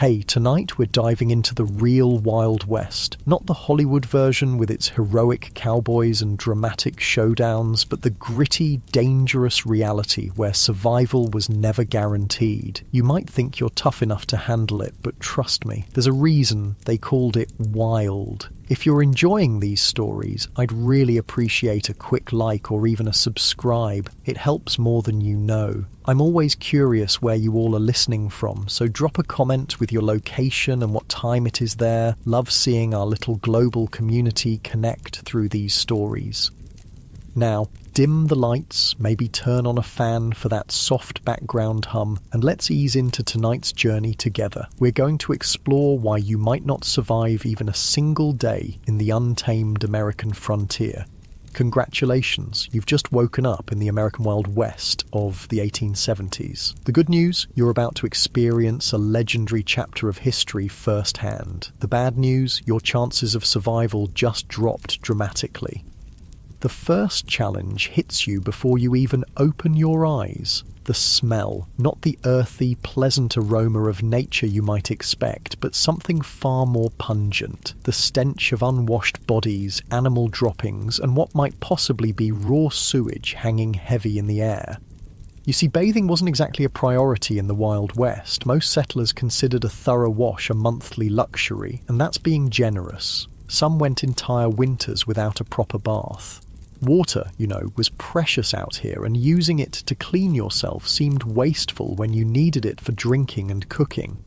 Hey, tonight we're diving into the real Wild West. Not the Hollywood version with its heroic cowboys and dramatic showdowns, but the gritty, dangerous reality where survival was never guaranteed. You might think you're tough enough to handle it, but trust me, there's a reason they called it wild. If you're enjoying these stories, I'd really appreciate a quick like or even a subscribe. It helps more than you know. I'm always curious where you all are listening from, so drop a comment with your location and what time it is there. Love seeing our little global community connect through these stories. Now, dim the lights, maybe turn on a fan for that soft background hum, and let's ease into tonight's journey together. We're going to explore why you might not survive even a single day in the untamed American frontier. Congratulations, you've just woken up in the American Wild West of the 1870s. The good news, you're about to experience a legendary chapter of history firsthand. The bad news, your chances of survival just dropped dramatically. The first challenge hits you before you even open your eyes. The smell, not the earthy, pleasant aroma of nature you might expect, but something far more pungent. The stench of unwashed bodies, animal droppings, and what might possibly be raw sewage hanging heavy in the air. You see, bathing wasn't exactly a priority in the Wild West. Most settlers considered a thorough wash a monthly luxury, and that's being generous. Some went entire winters without a proper bath. Water, was precious out here, and using it to clean yourself seemed wasteful when you needed it for drinking and cooking.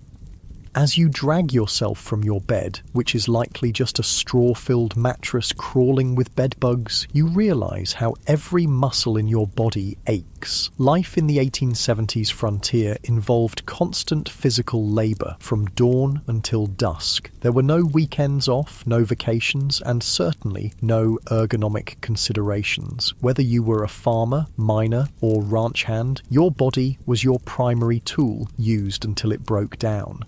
As you drag yourself from your bed, which is likely just a straw-filled mattress crawling with bedbugs, you realise how every muscle in your body aches. Life in the 1870s frontier involved constant physical labour from dawn until dusk. There were no weekends off, no vacations, and certainly no ergonomic considerations. Whether you were a farmer, miner, or ranch hand, your body was your primary tool, used until it broke down.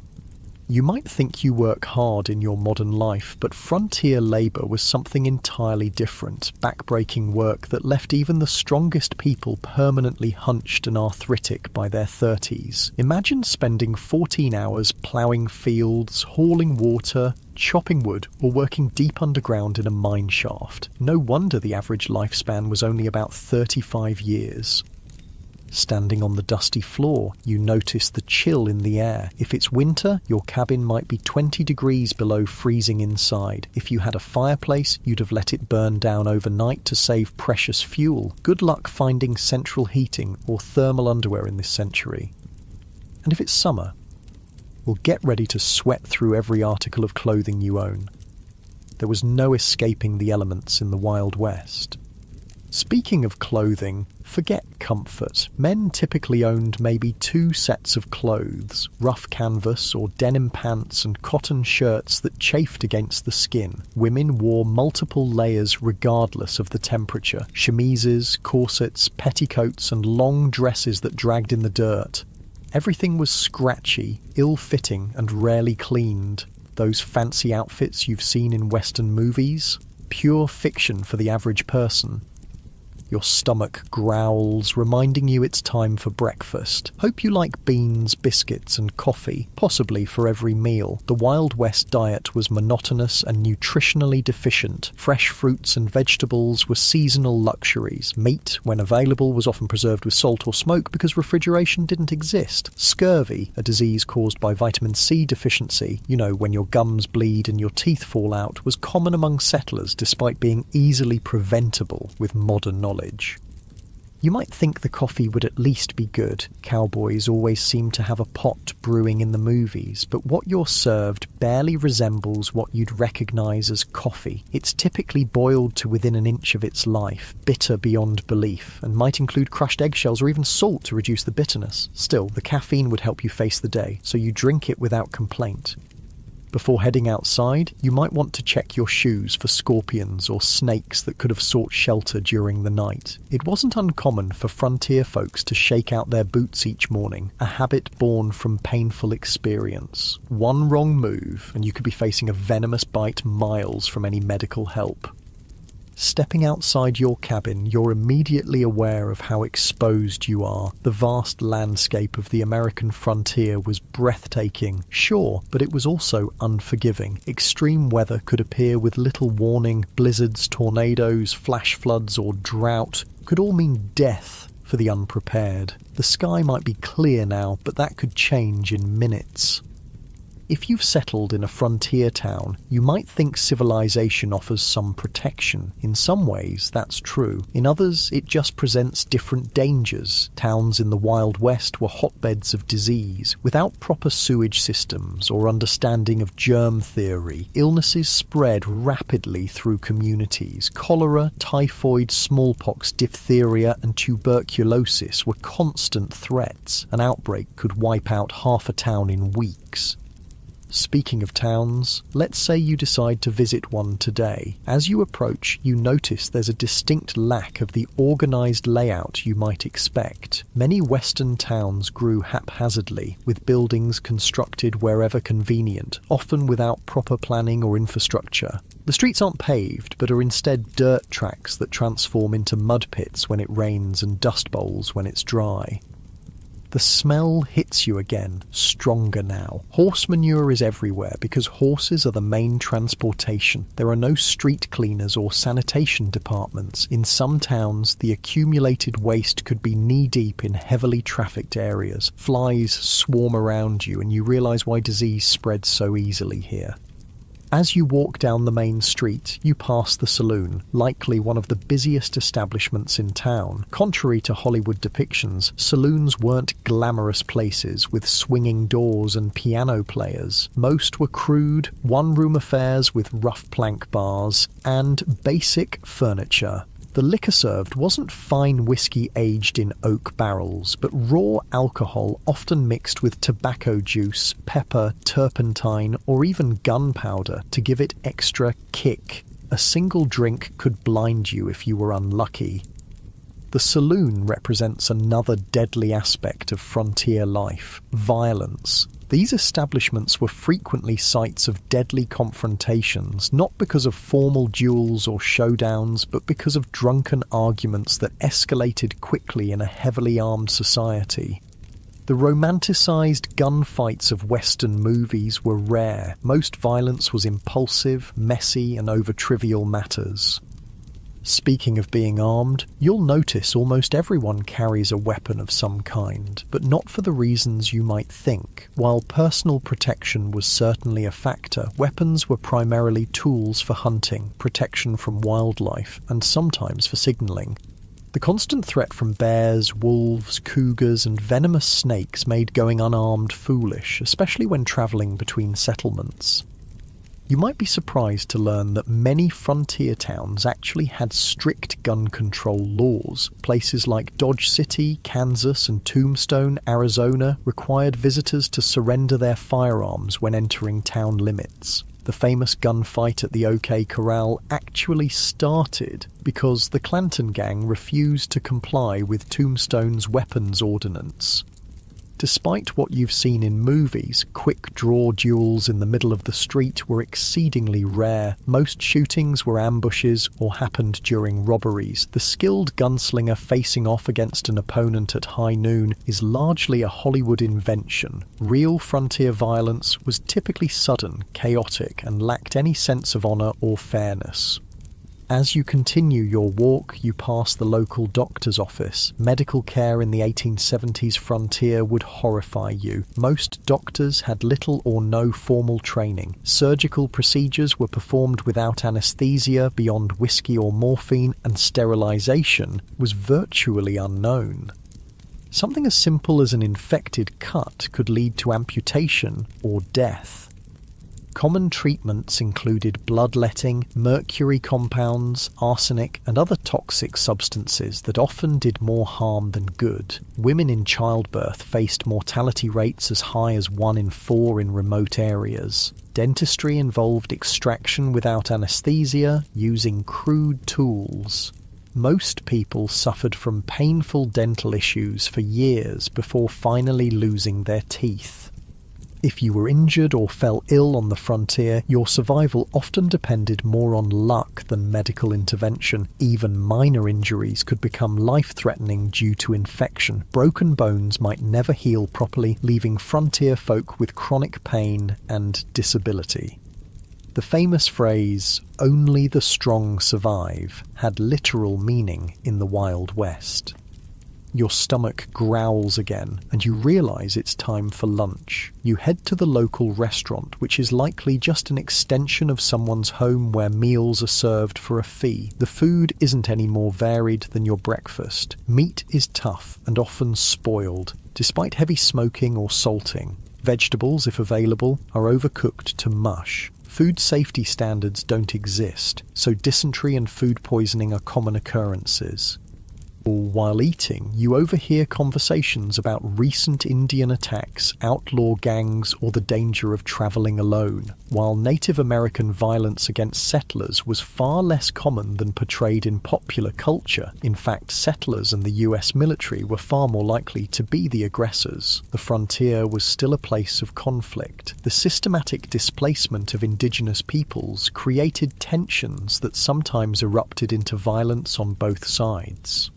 You might think you work hard in your modern life, but frontier labour was something entirely different, backbreaking work that left even the strongest people permanently hunched and arthritic by their 30s. Imagine spending 14 hours ploughing fields, hauling water, chopping wood, or working deep underground in a mine shaft. No wonder the average lifespan was only about 35 years. Standing on the dusty floor, you notice the chill in the air. If it's winter, your cabin might be 20 degrees below freezing inside. If you had a fireplace, you'd have let it burn down overnight to save precious fuel. Good luck finding central heating or thermal underwear in this century. And if it's summer, well, get ready to sweat through every article of clothing you own. There was no escaping the elements in the Wild West. Speaking of clothing, forget comfort. Men typically owned maybe 2 sets of clothes, rough canvas or denim pants and cotton shirts that chafed against the skin. Women wore multiple layers regardless of the temperature, chemises, corsets, petticoats and long dresses that dragged in the dirt. Everything was scratchy, ill-fitting and rarely cleaned. Those fancy outfits you've seen in Western movies? Pure fiction for the average person. Your stomach growls, reminding you it's time for breakfast. Hope you like beans, biscuits and coffee, possibly for every meal. The Wild West diet was monotonous and nutritionally deficient. Fresh fruits and vegetables were seasonal luxuries. Meat, when available, was often preserved with salt or smoke because refrigeration didn't exist. Scurvy, a disease caused by vitamin C deficiency, when your gums bleed and your teeth fall out, was common among settlers despite being easily preventable with modern knowledge. You might think the coffee would at least be good. Cowboys always seem to have a pot brewing in the movies, but what you're served barely resembles what you'd recognise as coffee. It's typically boiled to within an inch of its life, bitter beyond belief, and might include crushed eggshells or even salt to reduce the bitterness. Still, the caffeine would help you face the day, so you drink it without complaint. Before heading outside, you might want to check your shoes for scorpions or snakes that could have sought shelter during the night. It wasn't uncommon for frontier folks to shake out their boots each morning, a habit born from painful experience. One wrong move, and you could be facing a venomous bite miles from any medical help. Stepping outside your cabin, you're immediately aware of how exposed you are. The vast landscape of the American frontier was breathtaking, sure, but it was also unforgiving. Extreme weather could appear with little warning. Blizzards, tornadoes, flash floods, or drought could all mean death for the unprepared. The sky might be clear now, but that could change in minutes. If you've settled in a frontier town, you might think civilization offers some protection. In some ways, that's true. In others, it just presents different dangers. Towns in the Wild West were hotbeds of disease. Without proper sewage systems or understanding of germ theory, illnesses spread rapidly through communities. Cholera, typhoid, smallpox, diphtheria, and tuberculosis were constant threats. An outbreak could wipe out half a town in weeks. Speaking of towns, let's say you decide to visit one today. As you approach, you notice there's a distinct lack of the organised layout you might expect. Many Western towns grew haphazardly, with buildings constructed wherever convenient, often without proper planning or infrastructure. The streets aren't paved, but are instead dirt tracks that transform into mud pits when it rains and dust bowls when it's dry. The smell hits you again, stronger now. Horse manure is everywhere because horses are the main transportation. There are no street cleaners or sanitation departments. In some towns, the accumulated waste could be knee-deep in heavily trafficked areas. Flies swarm around you and you realise why disease spreads so easily here. As you walk down the main street, you pass the saloon, likely one of the busiest establishments in town. Contrary to Hollywood depictions, saloons weren't glamorous places with swinging doors and piano players. Most were crude, one-room affairs with rough plank bars and basic furniture. The liquor served wasn't fine whiskey aged in oak barrels, but raw alcohol often mixed with tobacco juice, pepper, turpentine, or even gunpowder to give it extra kick. A single drink could blind you if you were unlucky. The saloon represents another deadly aspect of frontier life: violence. These establishments were frequently sites of deadly confrontations, not because of formal duels or showdowns, but because of drunken arguments that escalated quickly in a heavily armed society. The romanticised gunfights of Western movies were rare. Most violence was impulsive, messy, and over trivial matters. Speaking of being armed, you'll notice almost everyone carries a weapon of some kind, but not for the reasons you might think. While personal protection was certainly a factor, weapons were primarily tools for hunting, protection from wildlife, and sometimes for signalling. The constant threat from bears, wolves, cougars, and venomous snakes made going unarmed foolish, especially when travelling between settlements. You might be surprised to learn that many frontier towns actually had strict gun control laws. Places like Dodge City, Kansas, and Tombstone, Arizona, required visitors to surrender their firearms when entering town limits. The famous gunfight at the OK Corral actually started because the Clanton gang refused to comply with Tombstone's weapons ordinance. Despite what you've seen in movies, quick-draw duels in the middle of the street were exceedingly rare. Most shootings were ambushes or happened during robberies. The skilled gunslinger facing off against an opponent at high noon is largely a Hollywood invention. Real frontier violence was typically sudden, chaotic, and lacked any sense of honour or fairness. As you continue your walk, you pass the local doctor's office. Medical care in the 1870s frontier would horrify you. Most doctors had little or no formal training. Surgical procedures were performed without anesthesia beyond whiskey or morphine, and sterilization was virtually unknown. Something as simple as an infected cut could lead to amputation or death. Common treatments included bloodletting, mercury compounds, arsenic, and other toxic substances that often did more harm than good. Women in childbirth faced mortality rates as high as 1 in 4 in remote areas. Dentistry involved extraction without anesthesia, using crude tools. Most people suffered from painful dental issues for years before finally losing their teeth. If you were injured or fell ill on the frontier, your survival often depended more on luck than medical intervention. Even minor injuries could become life-threatening due to infection. Broken bones might never heal properly, leaving frontier folk with chronic pain and disability. The famous phrase, "only the strong survive," had literal meaning in the Wild West. Your stomach growls again, and you realise it's time for lunch. You head to the local restaurant, which is likely just an extension of someone's home where meals are served for a fee. The food isn't any more varied than your breakfast. Meat is tough and often spoiled, despite heavy smoking or salting. Vegetables, if available, are overcooked to mush. Food safety standards don't exist, so dysentery and food poisoning are common occurrences. While eating, you overhear conversations about recent Indian attacks, outlaw gangs, or the danger of travelling alone. While Native American violence against settlers was far less common than portrayed in popular culture, in fact, settlers and the US military were far more likely to be the aggressors. The frontier was still a place of conflict. The systematic displacement of indigenous peoples created tensions that sometimes erupted into violence on both sides.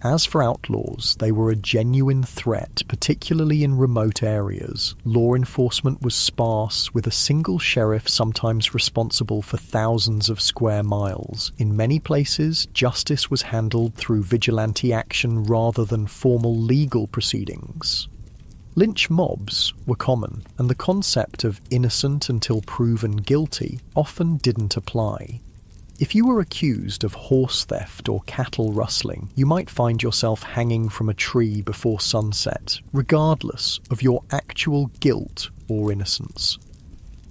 As for outlaws, they were a genuine threat, particularly in remote areas. Law enforcement was sparse, with a single sheriff sometimes responsible for thousands of square miles. In many places, justice was handled through vigilante action rather than formal legal proceedings. Lynch mobs were common, and the concept of innocent until proven guilty often didn't apply. If you were accused of horse theft or cattle rustling, you might find yourself hanging from a tree before sunset, regardless of your actual guilt or innocence.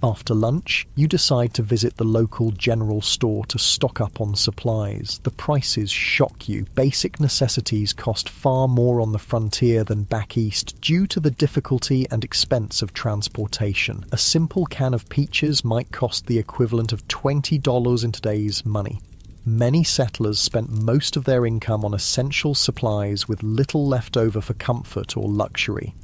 After lunch, you decide to visit the local general store to stock up on supplies. The prices shock you. Basic necessities cost far more on the frontier than back east due to the difficulty and expense of transportation. A simple can of peaches might cost the equivalent of $20 in today's money. Many settlers spent most of their income on essential supplies with little left over for comfort or luxury.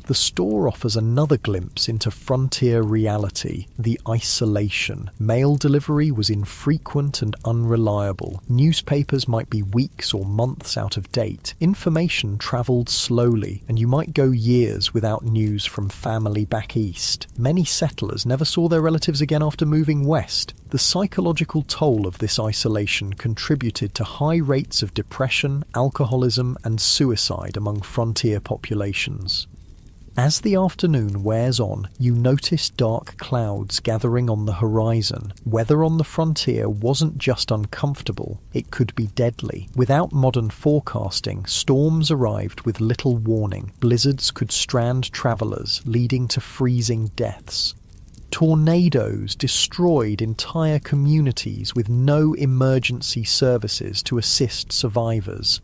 The store offers another glimpse into frontier reality, the isolation. Mail delivery was infrequent and unreliable. Newspapers might be weeks or months out of date. Information travelled slowly, and you might go years without news from family back east. Many settlers never saw their relatives again after moving west. The psychological toll of this isolation contributed to high rates of depression, alcoholism, and suicide among frontier populations. As the afternoon wears on, you notice dark clouds gathering on the horizon. Weather on the frontier wasn't just uncomfortable, it could be deadly. Without modern forecasting, storms arrived with little warning. Blizzards could strand travellers, leading to freezing deaths. Tornadoes destroyed entire communities with no emergency services to assist survivors.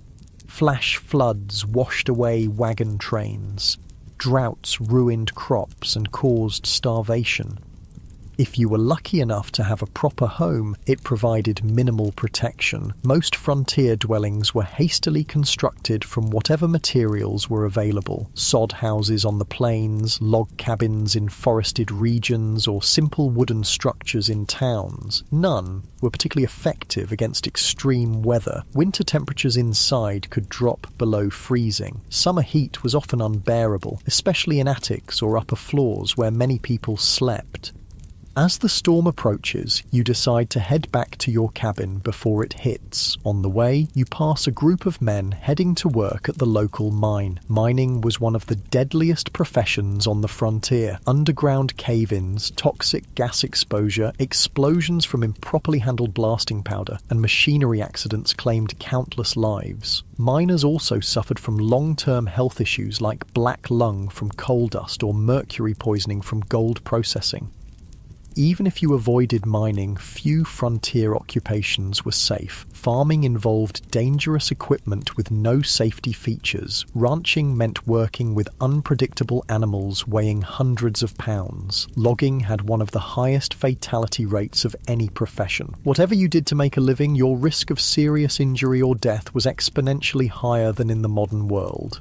Flash floods washed away wagon trains. Droughts ruined crops and caused starvation. If you were lucky enough to have a proper home, it provided minimal protection. Most frontier dwellings were hastily constructed from whatever materials were available. Sod houses on the plains, log cabins in forested regions, or simple wooden structures in towns. None were particularly effective against extreme weather. Winter temperatures inside could drop below freezing. Summer heat was often unbearable, especially in attics or upper floors where many people slept. As the storm approaches, you decide to head back to your cabin before it hits. On the way, you pass a group of men heading to work at the local mine. Mining was one of the deadliest professions on the frontier. Underground cave-ins, toxic gas exposure, explosions from improperly handled blasting powder, and machinery accidents claimed countless lives. Miners also suffered from long-term health issues like black lung from coal dust or mercury poisoning from gold processing. Even if you avoided mining, few frontier occupations were safe. Farming involved dangerous equipment with no safety features. Ranching meant working with unpredictable animals weighing hundreds of pounds. Logging had one of the highest fatality rates of any profession. Whatever you did to make a living, your risk of serious injury or death was exponentially higher than in the modern world.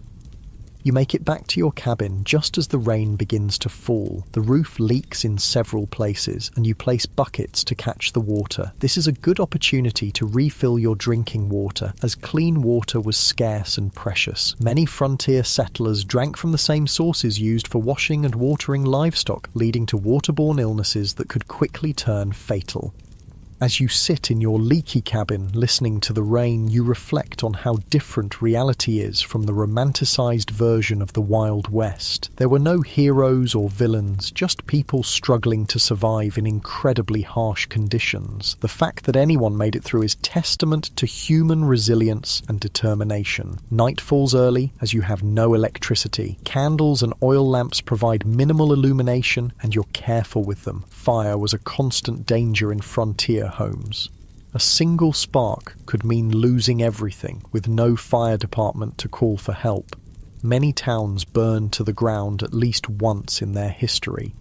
You make it back to your cabin just as the rain begins to fall. The roof leaks in several places, and you place buckets to catch the water. This is a good opportunity to refill your drinking water, as clean water was scarce and precious. Many frontier settlers drank from the same sources used for washing and watering livestock, leading to waterborne illnesses that could quickly turn fatal. As you sit in your leaky cabin listening to the rain, you reflect on how different reality is from the romanticized version of the Wild West. There were no heroes or villains, just people struggling to survive in incredibly harsh conditions. The fact that anyone made it through is testament to human resilience and determination. Night falls early as you have no electricity. Candles and oil lamps provide minimal illumination, and you're careful with them. Fire was a constant danger in frontier homes. A single spark could mean losing everything, with no fire department to call for help. Many towns burned to the ground at least once in their history.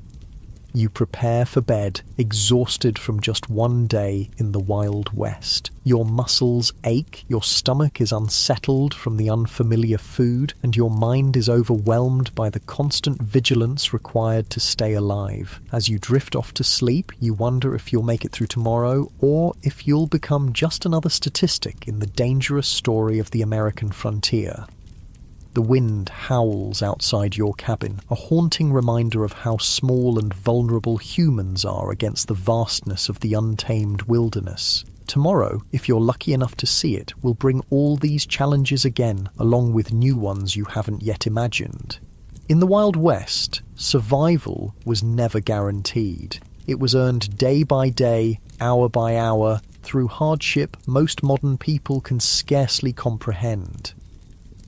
You prepare for bed, exhausted from just one day in the Wild West. Your muscles ache, your stomach is unsettled from the unfamiliar food, and your mind is overwhelmed by the constant vigilance required to stay alive. As you drift off to sleep, you wonder if you'll make it through tomorrow, or if you'll become just another statistic in the dangerous story of the American frontier. The wind howls outside your cabin, a haunting reminder of how small and vulnerable humans are against the vastness of the untamed wilderness. Tomorrow, if you're lucky enough to see it, will bring all these challenges again, along with new ones you haven't yet imagined. In the Wild West, survival was never guaranteed. It was earned day by day, hour by hour, through hardship most modern people can scarcely comprehend.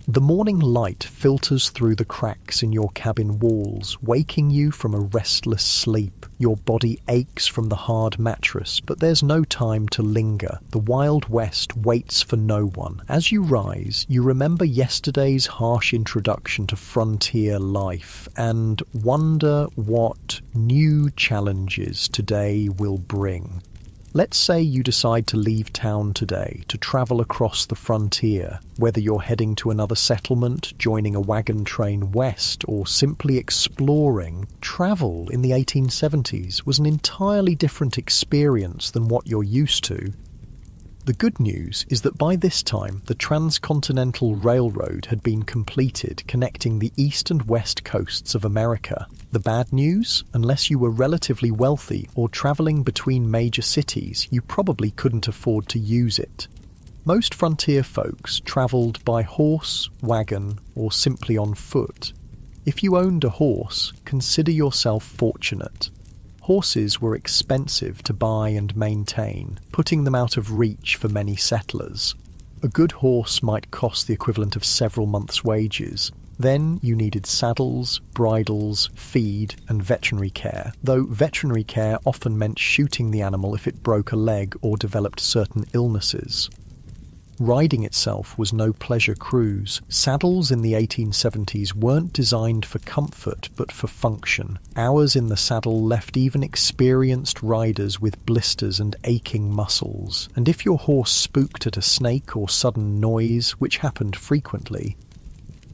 The morning light filters through the cracks in your cabin walls, waking you from a restless sleep. Your body aches from the hard mattress, but there's no time to linger. The Wild West waits for no one. As you rise, you remember yesterday's harsh introduction to frontier life and wonder what new challenges today will bring. Let's say you decide to leave town today to travel across the frontier. Whether you're heading to another settlement, joining a wagon train west, or simply exploring, travel in the 1870s was an entirely different experience than what you're used to. The good news is that by this time, the Transcontinental Railroad had been completed, connecting the east and west coasts of America. The bad news? Unless you were relatively wealthy or travelling between major cities, you probably couldn't afford to use it. Most frontier folks travelled by horse, wagon, or simply on foot. If you owned a horse, consider yourself fortunate. Horses were expensive to buy and maintain, putting them out of reach for many settlers. A good horse might cost the equivalent of several months' wages. Then you needed saddles, bridles, feed, and veterinary care, though veterinary care often meant shooting the animal if it broke a leg or developed certain illnesses. Riding itself was no pleasure cruise. Saddles in the 1870s weren't designed for comfort but for function. Hours in the saddle left even experienced riders with blisters and aching muscles. And if your horse spooked at a snake or sudden noise, which happened frequently,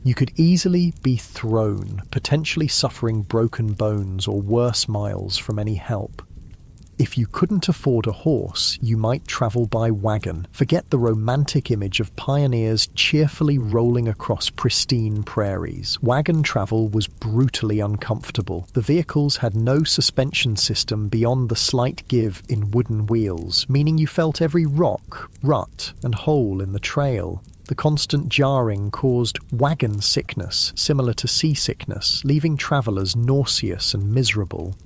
you could easily be thrown, potentially suffering broken bones or worse miles from any help. If you couldn't afford a horse, you might travel by wagon. Forget the romantic image of pioneers cheerfully rolling across pristine prairies. Wagon travel was brutally uncomfortable. The vehicles had no suspension system beyond the slight give in wooden wheels, meaning you felt every rock, rut, and hole in the trail. The constant jarring caused wagon sickness, similar to seasickness, leaving travellers nauseous and miserable.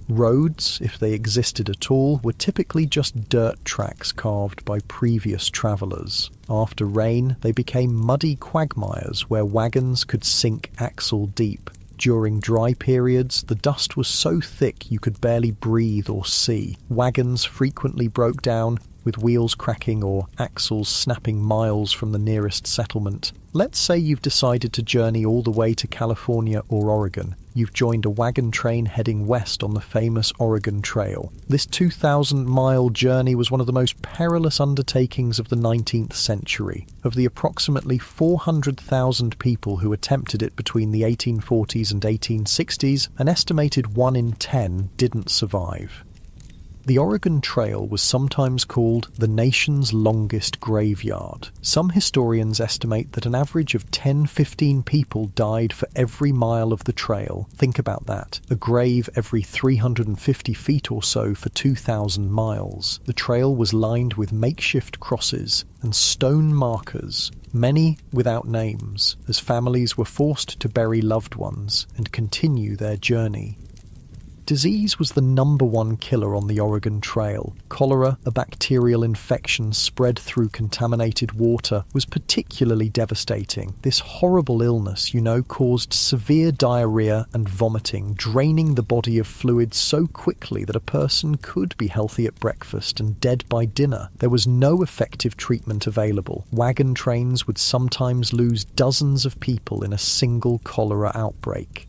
Roads, if they existed at all, were typically just dirt tracks carved by previous travellers. After rain, they became muddy quagmires where wagons could sink axle deep. During dry periods, the dust was so thick you could barely breathe or see. Wagons frequently broke down, with wheels cracking or axles snapping miles from the nearest settlement. Let's say you've decided to journey all the way to California or Oregon. you've joined a wagon train heading west on the famous Oregon Trail. This 2,000-mile journey was one of the most perilous undertakings of the 19th century. Of the approximately 400,000 people who attempted it between the 1840s and 1860s, an estimated 1 in 10 didn't survive. The Oregon Trail was sometimes called the nation's longest graveyard. Some historians estimate that an average of 10-15 people died for every mile of the trail. Think about that. A grave every 350 feet or so for 2,000 miles. The trail was lined with makeshift crosses and stone markers, many without names, as families were forced to bury loved ones and continue their journey. Disease was the #1 killer on the Oregon Trail. Cholera, a bacterial infection spread through contaminated water, was particularly devastating. This horrible illness, caused severe diarrhea and vomiting, draining the body of fluid so quickly that a person could be healthy at breakfast and dead by dinner. There was no effective treatment available. Wagon trains would sometimes lose dozens of people in a single cholera outbreak.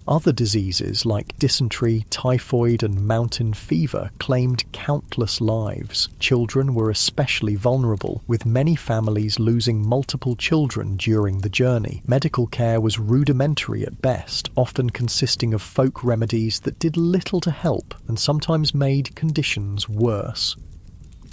Other diseases like dysentery, typhoid, and mountain fever claimed countless lives. Children were especially vulnerable, with many families losing multiple children during the journey. Medical care was rudimentary at best, often consisting of folk remedies that did little to help and sometimes made conditions worse.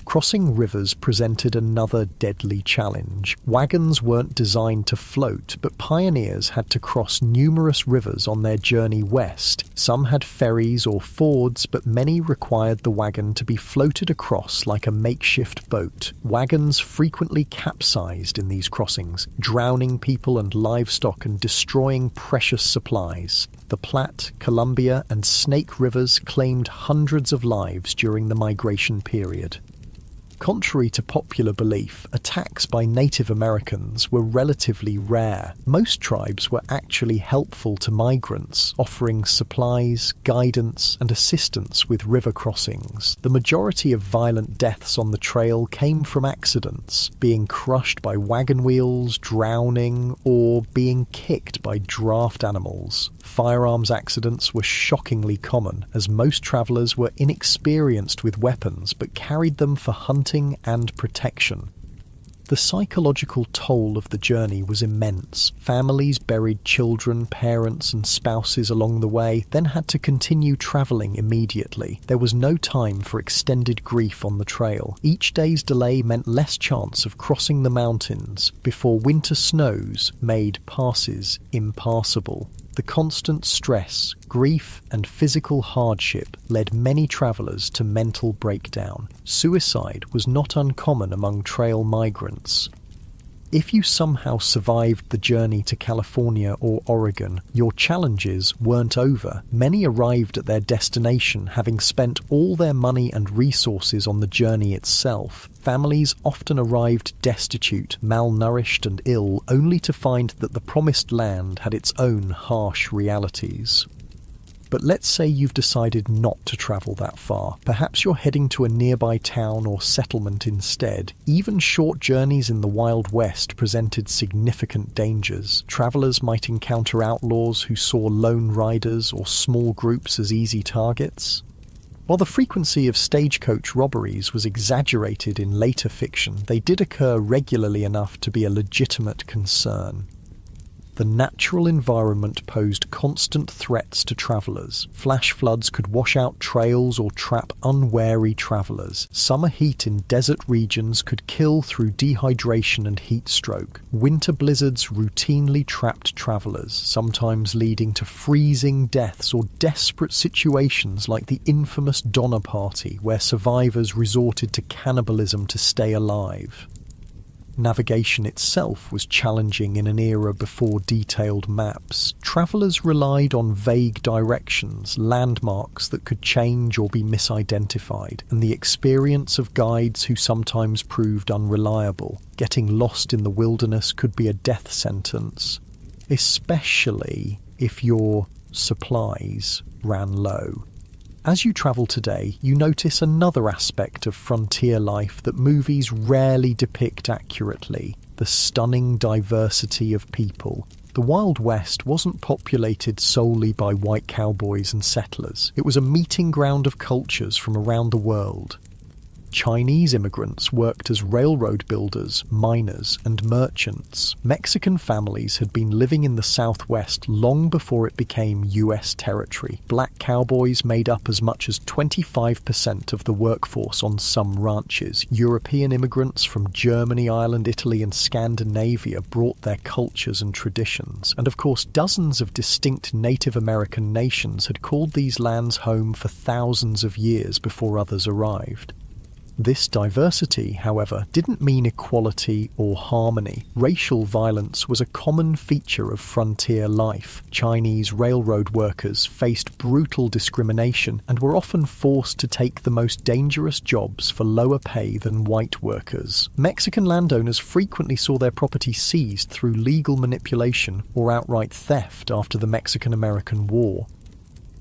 Crossing rivers presented another deadly challenge. Wagons weren't designed to float, but pioneers had to cross numerous rivers on their journey west. Some had ferries or fords, but many required the wagon to be floated across like a makeshift boat. Wagons frequently capsized in these crossings, drowning people and livestock and destroying precious supplies. The Platte, Columbia, and Snake Rivers claimed hundreds of lives during the migration period. Contrary to popular belief, attacks by Native Americans were relatively rare. Most tribes were actually helpful to migrants, offering supplies, guidance, and assistance with river crossings. The majority of violent deaths on the trail came from accidents, being crushed by wagon wheels, drowning, or being kicked by draft animals. Firearms accidents were shockingly common, as most travelers were inexperienced with weapons but carried them for hunting and protection. The psychological toll of the journey was immense. Families buried children, parents, and spouses along the way, then had to continue travelling immediately. There was no time for extended grief on the trail. Each day's delay meant less chance of crossing the mountains before winter snows made passes impassable. The constant stress, grief, and physical hardship led many travellers to mental breakdown. Suicide was not uncommon among trail migrants. If you somehow survived the journey to California or Oregon, your challenges weren't over. Many arrived at their destination having spent all their money and resources on the journey itself. Families often arrived destitute, malnourished, and ill, only to find that the promised land had its own harsh realities. But let's say you've decided not to travel that far. Perhaps you're heading to a nearby town or settlement instead. Even short journeys in the Wild West presented significant dangers. Travelers might encounter outlaws who saw lone riders or small groups as easy targets. While the frequency of stagecoach robberies was exaggerated in later fiction, they did occur regularly enough to be a legitimate concern. The natural environment posed constant threats to travellers. Flash floods could wash out trails or trap unwary travellers. Summer heat in desert regions could kill through dehydration and heat stroke. Winter blizzards routinely trapped travellers, sometimes leading to freezing deaths or desperate situations like the infamous Donner Party, where survivors resorted to cannibalism to stay alive. Navigation itself was challenging in an era before detailed maps. Travellers relied on vague directions, landmarks that could change or be misidentified, and the experience of guides who sometimes proved unreliable. Getting lost in the wilderness could be a death sentence, especially if your supplies ran low. As you travel today, you notice another aspect of frontier life that movies rarely depict accurately: the stunning diversity of people. The Wild West wasn't populated solely by white cowboys and settlers. It was a meeting ground of cultures from around the world. Chinese immigrants worked as railroad builders, miners, and merchants. Mexican families had been living in the Southwest long before it became U.S. territory. Black cowboys made up as much as 25% of the workforce on some ranches. European immigrants from Germany, Ireland, Italy, and Scandinavia brought their cultures and traditions. And of course, dozens of distinct Native American nations had called these lands home for thousands of years before others arrived. This diversity, however, didn't mean equality or harmony. Racial violence was a common feature of frontier life. Chinese railroad workers faced brutal discrimination and were often forced to take the most dangerous jobs for lower pay than white workers. Mexican landowners frequently saw their property seized through legal manipulation or outright theft after the Mexican-American War.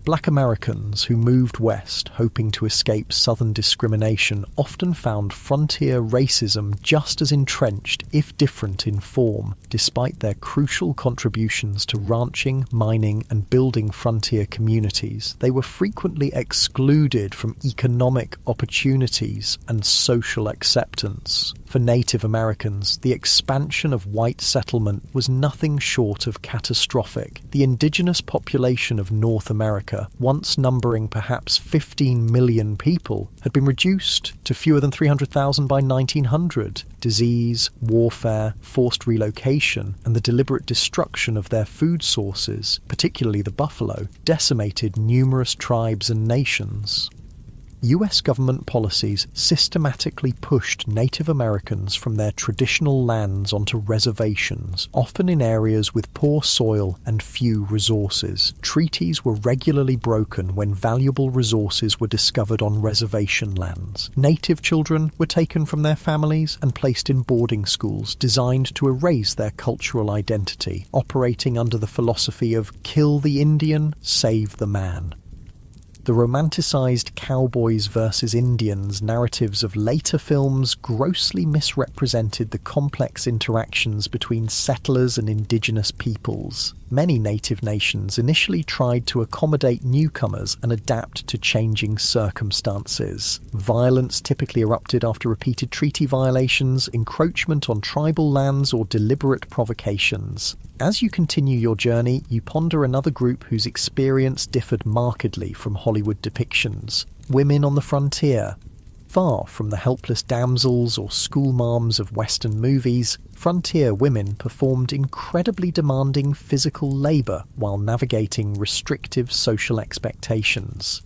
Black Americans who moved west hoping to escape Southern discrimination often found frontier racism just as entrenched, if different in form. Despite their crucial contributions to ranching, mining, and building frontier communities, they were frequently excluded from economic opportunities and social acceptance. For Native Americans, the expansion of white settlement was nothing short of catastrophic. The indigenous population of North America, once numbering perhaps 15 million people, had been reduced to fewer than 300,000 by 1900. Disease, warfare, forced relocation, and the deliberate destruction of their food sources, particularly the buffalo, decimated numerous tribes and nations. US government policies systematically pushed Native Americans from their traditional lands onto reservations, often in areas with poor soil and few resources. Treaties were regularly broken when valuable resources were discovered on reservation lands. Native children were taken from their families and placed in boarding schools designed to erase their cultural identity, operating under the philosophy of kill the Indian, save the man. The romanticized cowboys versus Indians narratives of later films grossly misrepresented the complex interactions between settlers and indigenous peoples. Many native nations initially tried to accommodate newcomers and adapt to changing circumstances. Violence typically erupted after repeated treaty violations, encroachment on tribal lands, or deliberate provocations. As you continue your journey, you ponder another group whose experience differed markedly from Hollywood depictions: women on the frontier. Far from the helpless damsels or schoolmarms of Western movies, frontier women performed incredibly demanding physical labour while navigating restrictive social expectations.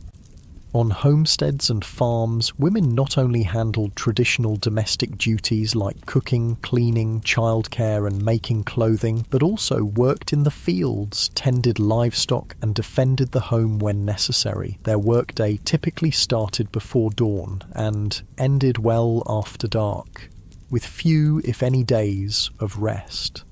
On homesteads and farms, women not only handled traditional domestic duties like cooking, cleaning, childcare, and making clothing, but also worked in the fields, tended livestock, and defended the home when necessary. Their workday typically started before dawn and ended well after dark, with few, if any, days of rest.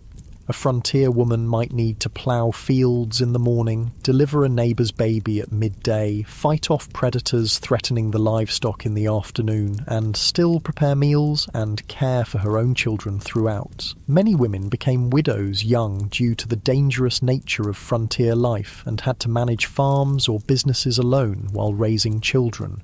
A frontier woman might need to plough fields in the morning, deliver a neighbour's baby at midday, fight off predators threatening the livestock in the afternoon, and still prepare meals and care for her own children throughout. Many women became widows young due to the dangerous nature of frontier life and had to manage farms or businesses alone while raising children.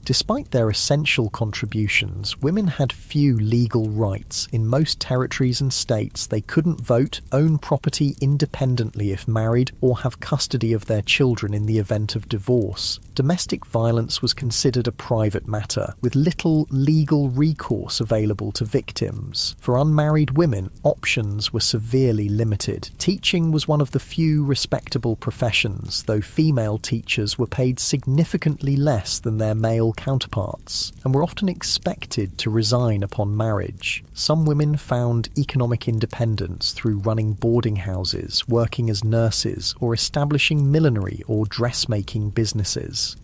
Despite their essential contributions, women had few legal rights. In most territories and states, they couldn't vote, own property independently if married, or have custody of their children in the event of divorce. Domestic violence was considered a private matter, with little legal recourse available to victims. For unmarried women, options were severely limited. Teaching was one of the few respectable professions, though female teachers were paid significantly less than their male counterparts, and were often expected to resign upon marriage. Some women found economic independence through running boarding houses, working as nurses, or establishing millinery or dressmaking businesses.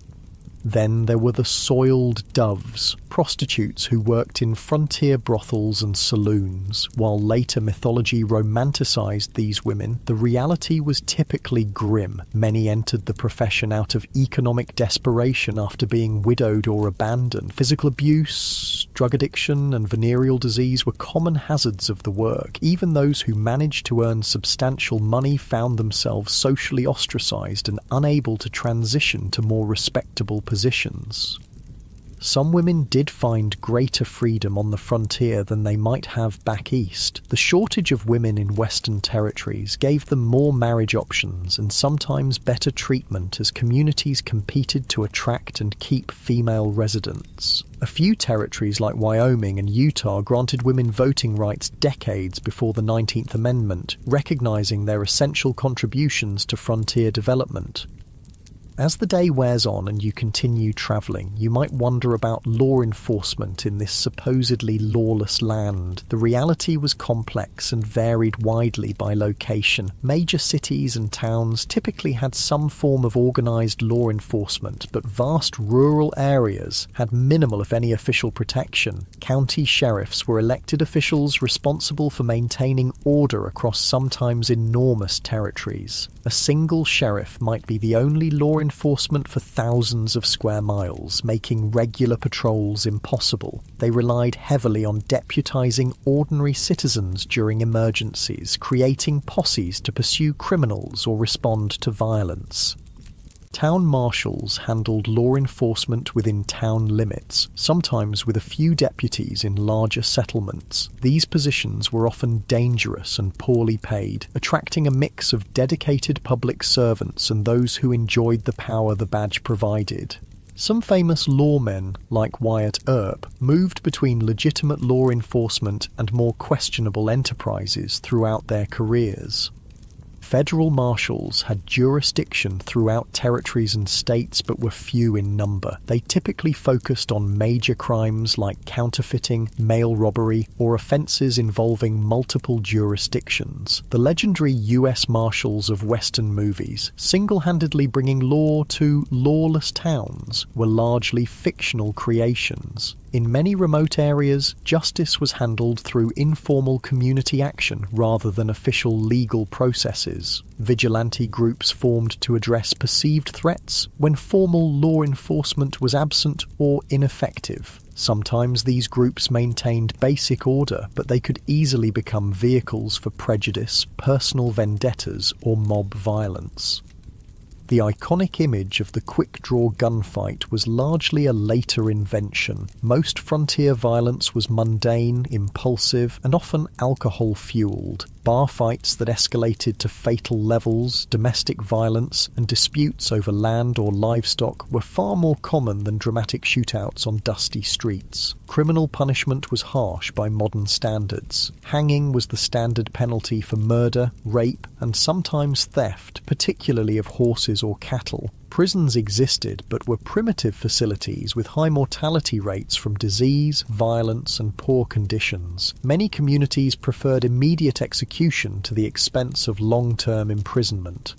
Then there were the soiled doves, prostitutes who worked in frontier brothels and saloons. While later mythology romanticized these women, the reality was typically grim. Many entered the profession out of economic desperation after being widowed or abandoned. Physical abuse, Drug addiction and venereal disease were common hazards of the work. Even those who managed to earn substantial money found themselves socially ostracized and unable to transition to more respectable positions. Some women did find greater freedom on the frontier than they might have back east. The shortage of women in Western territories gave them more marriage options and sometimes better treatment as communities competed to attract and keep female residents. A few territories like Wyoming and Utah granted women voting rights decades before the 19th Amendment, recognizing their essential contributions to frontier development. As the day wears on and you continue travelling, you might wonder about law enforcement in this supposedly lawless land. The reality was complex and varied widely by location. Major cities and towns typically had some form of organised law enforcement, but vast rural areas had minimal, if any, official protection. County sheriffs were elected officials responsible for maintaining order across sometimes enormous territories. A single sheriff might be the only law enforcement for thousands of square miles, making regular patrols impossible. They relied heavily on deputizing ordinary citizens during emergencies, creating posses to pursue criminals or respond to violence. Town marshals handled law enforcement within town limits, sometimes with a few deputies in larger settlements. These positions were often dangerous and poorly paid, attracting a mix of dedicated public servants and those who enjoyed the power the badge provided. Some famous lawmen, like Wyatt Earp, moved between legitimate law enforcement and more questionable enterprises throughout their careers. Federal marshals had jurisdiction throughout territories and states but were few in number. They typically focused on major crimes like counterfeiting, mail robbery, or offences involving multiple jurisdictions. The legendary U.S. Marshals of Western movies, single-handedly bringing law to lawless towns, were largely fictional creations. In many remote areas, justice was handled through informal community action rather than official legal processes. Vigilante groups formed to address perceived threats when formal law enforcement was absent or ineffective. Sometimes these groups maintained basic order, but they could easily become vehicles for prejudice, personal vendettas, or mob violence. The iconic image of the quick-draw gunfight was largely a later invention. Most frontier violence was mundane, impulsive, and often alcohol-fueled. Bar fights that escalated to fatal levels, domestic violence, and disputes over land or livestock were far more common than dramatic shootouts on dusty streets. Criminal punishment was harsh by modern standards. Hanging was the standard penalty for murder, rape, and sometimes theft, particularly of horses or cattle. Prisons existed, but were primitive facilities with high mortality rates from disease, violence, and poor conditions. Many communities preferred immediate execution to the expense of long-term imprisonment.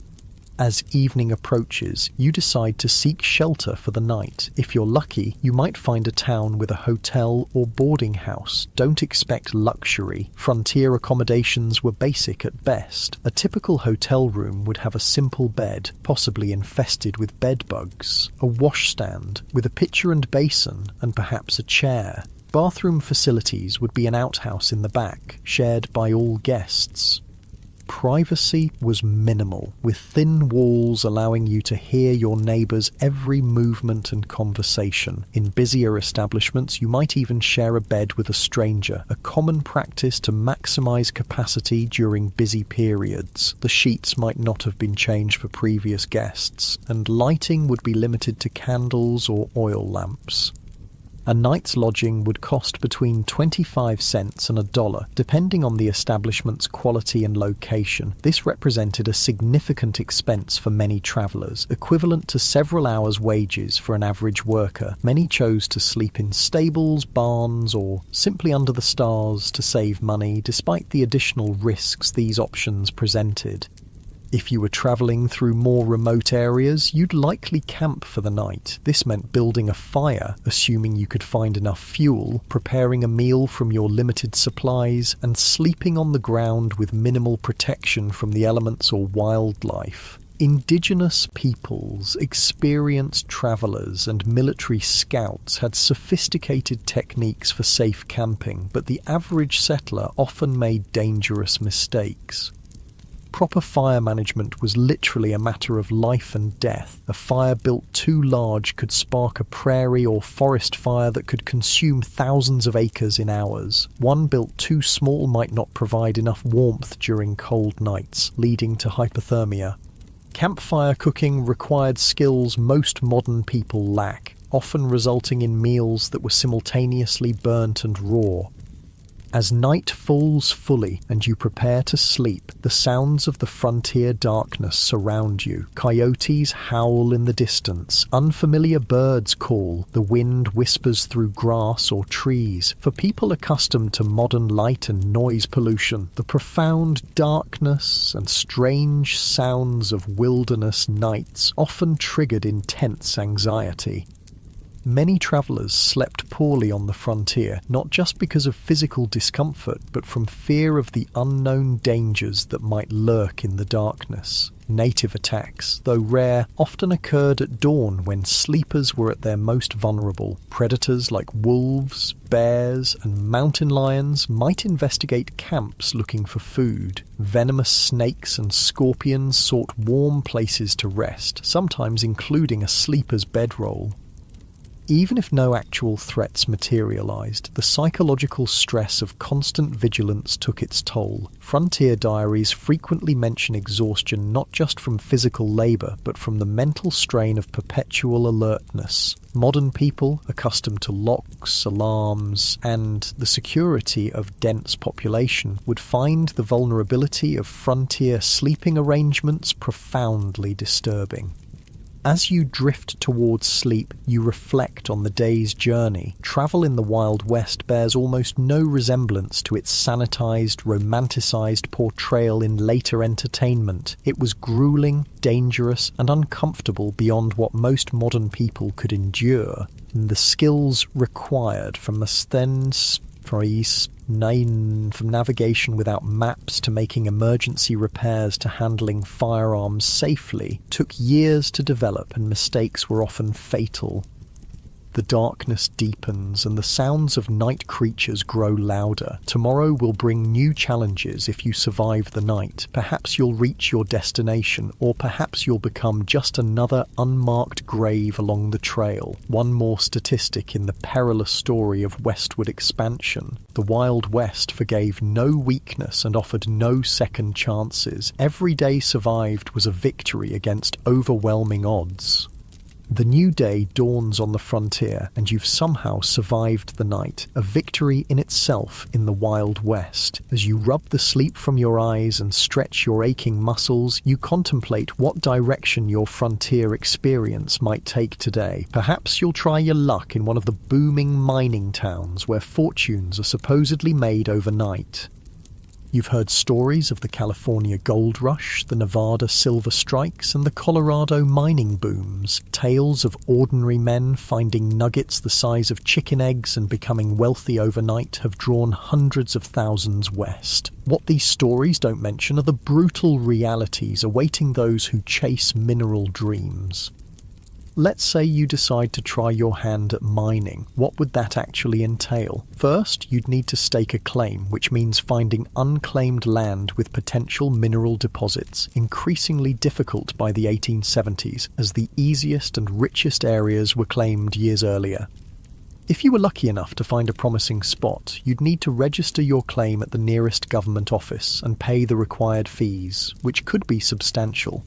As evening approaches, you decide to seek shelter for the night. If you're lucky, you might find a town with a hotel or boarding house. Don't expect luxury. Frontier accommodations were basic at best. A typical hotel room would have a simple bed, possibly infested with bed bugs, a washstand with a pitcher and basin, and perhaps a chair. Bathroom facilities would be an outhouse in the back, shared by all guests. Privacy was minimal, with thin walls allowing you to hear your neighbours' every movement and conversation. In busier establishments, you might even share a bed with a stranger, a common practice to maximise capacity during busy periods. The sheets might not have been changed for previous guests, and lighting would be limited to candles or oil lamps. A night's lodging would cost between 25 cents and $1, depending on the establishment's quality and location. This represented a significant expense for many travellers, equivalent to several hours' wages for an average worker. Many chose to sleep in stables, barns, or simply under the stars to save money, despite the additional risks these options presented. If you were travelling through more remote areas, you'd likely camp for the night. This meant building a fire, assuming you could find enough fuel, preparing a meal from your limited supplies, and sleeping on the ground with minimal protection from the elements or wildlife. Indigenous peoples, experienced travelers, and military scouts had sophisticated techniques for safe camping, but the average settler often made dangerous mistakes. Proper fire management was literally a matter of life and death. A fire built too large could spark a prairie or forest fire that could consume thousands of acres in hours. One built too small might not provide enough warmth during cold nights, leading to hypothermia. Campfire cooking required skills most modern people lack, often resulting in meals that were simultaneously burnt and raw. As night falls fully and you prepare to sleep, the sounds of the frontier darkness surround you. Coyotes howl in the distance, unfamiliar birds call, the wind whispers through grass or trees. For people accustomed to modern light and noise pollution, the profound darkness and strange sounds of wilderness nights often triggered intense anxiety. Many travellers slept poorly on the frontier, not just because of physical discomfort, but from fear of the unknown dangers that might lurk in the darkness. Native attacks, though rare, often occurred at dawn when sleepers were at their most vulnerable. Predators like wolves, bears, and mountain lions might investigate camps looking for food. Venomous snakes and scorpions sought warm places to rest, sometimes including a sleeper's bedroll. Even if no actual threats materialized, the psychological stress of constant vigilance took its toll. Frontier diaries frequently mention exhaustion not just from physical labor, but from the mental strain of perpetual alertness. Modern people, accustomed to locks, alarms, and the security of dense population, would find the vulnerability of frontier sleeping arrangements profoundly disturbing. As you drift towards sleep, you reflect on the day's journey. Travel in the Wild West bears almost no resemblance to its sanitized, romanticized portrayal in later entertainment. It was grueling, dangerous, and uncomfortable beyond what most modern people could endure. And the skills required from navigation without maps to making emergency repairs to handling firearms safely took years to develop, and mistakes were often fatal. The darkness deepens and the sounds of night creatures grow louder. Tomorrow will bring new challenges if you survive the night. Perhaps you'll reach your destination, or perhaps you'll become just another unmarked grave along the trail. One more statistic in the perilous story of westward expansion. The Wild West forgave no weakness and offered no second chances. Every day survived was a victory against overwhelming odds. The new day dawns on the frontier, and you've somehow survived the night, a victory in itself in the Wild West. As you rub the sleep from your eyes and stretch your aching muscles, you contemplate what direction your frontier experience might take today. Perhaps you'll try your luck in one of the booming mining towns where fortunes are supposedly made overnight. You've heard stories of the California gold rush, the Nevada silver strikes, and the Colorado mining booms. Tales of ordinary men finding nuggets the size of chicken eggs and becoming wealthy overnight have drawn hundreds of thousands west. What these stories don't mention are the brutal realities awaiting those who chase mineral dreams. Let's say you decide to try your hand at mining. What would that actually entail? First, you'd need to stake a claim, which means finding unclaimed land with potential mineral deposits, increasingly difficult by the 1870s, as the easiest and richest areas were claimed years earlier. If you were lucky enough to find a promising spot, you'd need to register your claim at the nearest government office and pay the required fees, which could be substantial.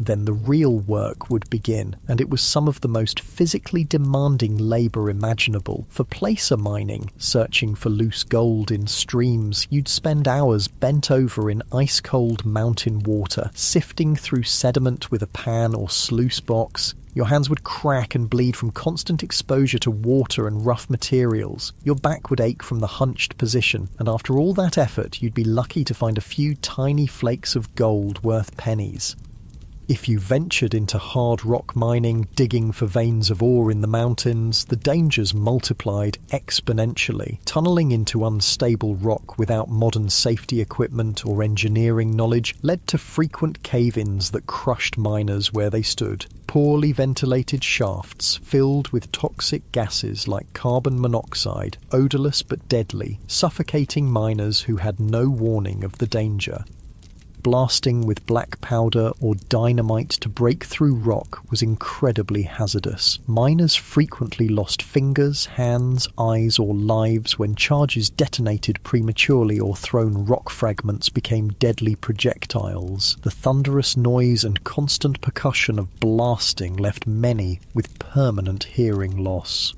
Then the real work would begin, and it was some of the most physically demanding labour imaginable. For placer mining, searching for loose gold in streams, you'd spend hours bent over in ice-cold mountain water, sifting through sediment with a pan or sluice box. Your hands would crack and bleed from constant exposure to water and rough materials. Your back would ache from the hunched position, and after all that effort, you'd be lucky to find a few tiny flakes of gold worth pennies. If you ventured into hard rock mining, digging for veins of ore in the mountains, the dangers multiplied exponentially. Tunneling into unstable rock without modern safety equipment or engineering knowledge led to frequent cave-ins that crushed miners where they stood. Poorly ventilated shafts filled with toxic gases like carbon monoxide, odorless but deadly, suffocating miners who had no warning of the danger. Blasting with black powder or dynamite to break through rock was incredibly hazardous. Miners frequently lost fingers, hands, eyes, or lives when charges detonated prematurely or thrown rock fragments became deadly projectiles. The thunderous noise and constant percussion of blasting left many with permanent hearing loss.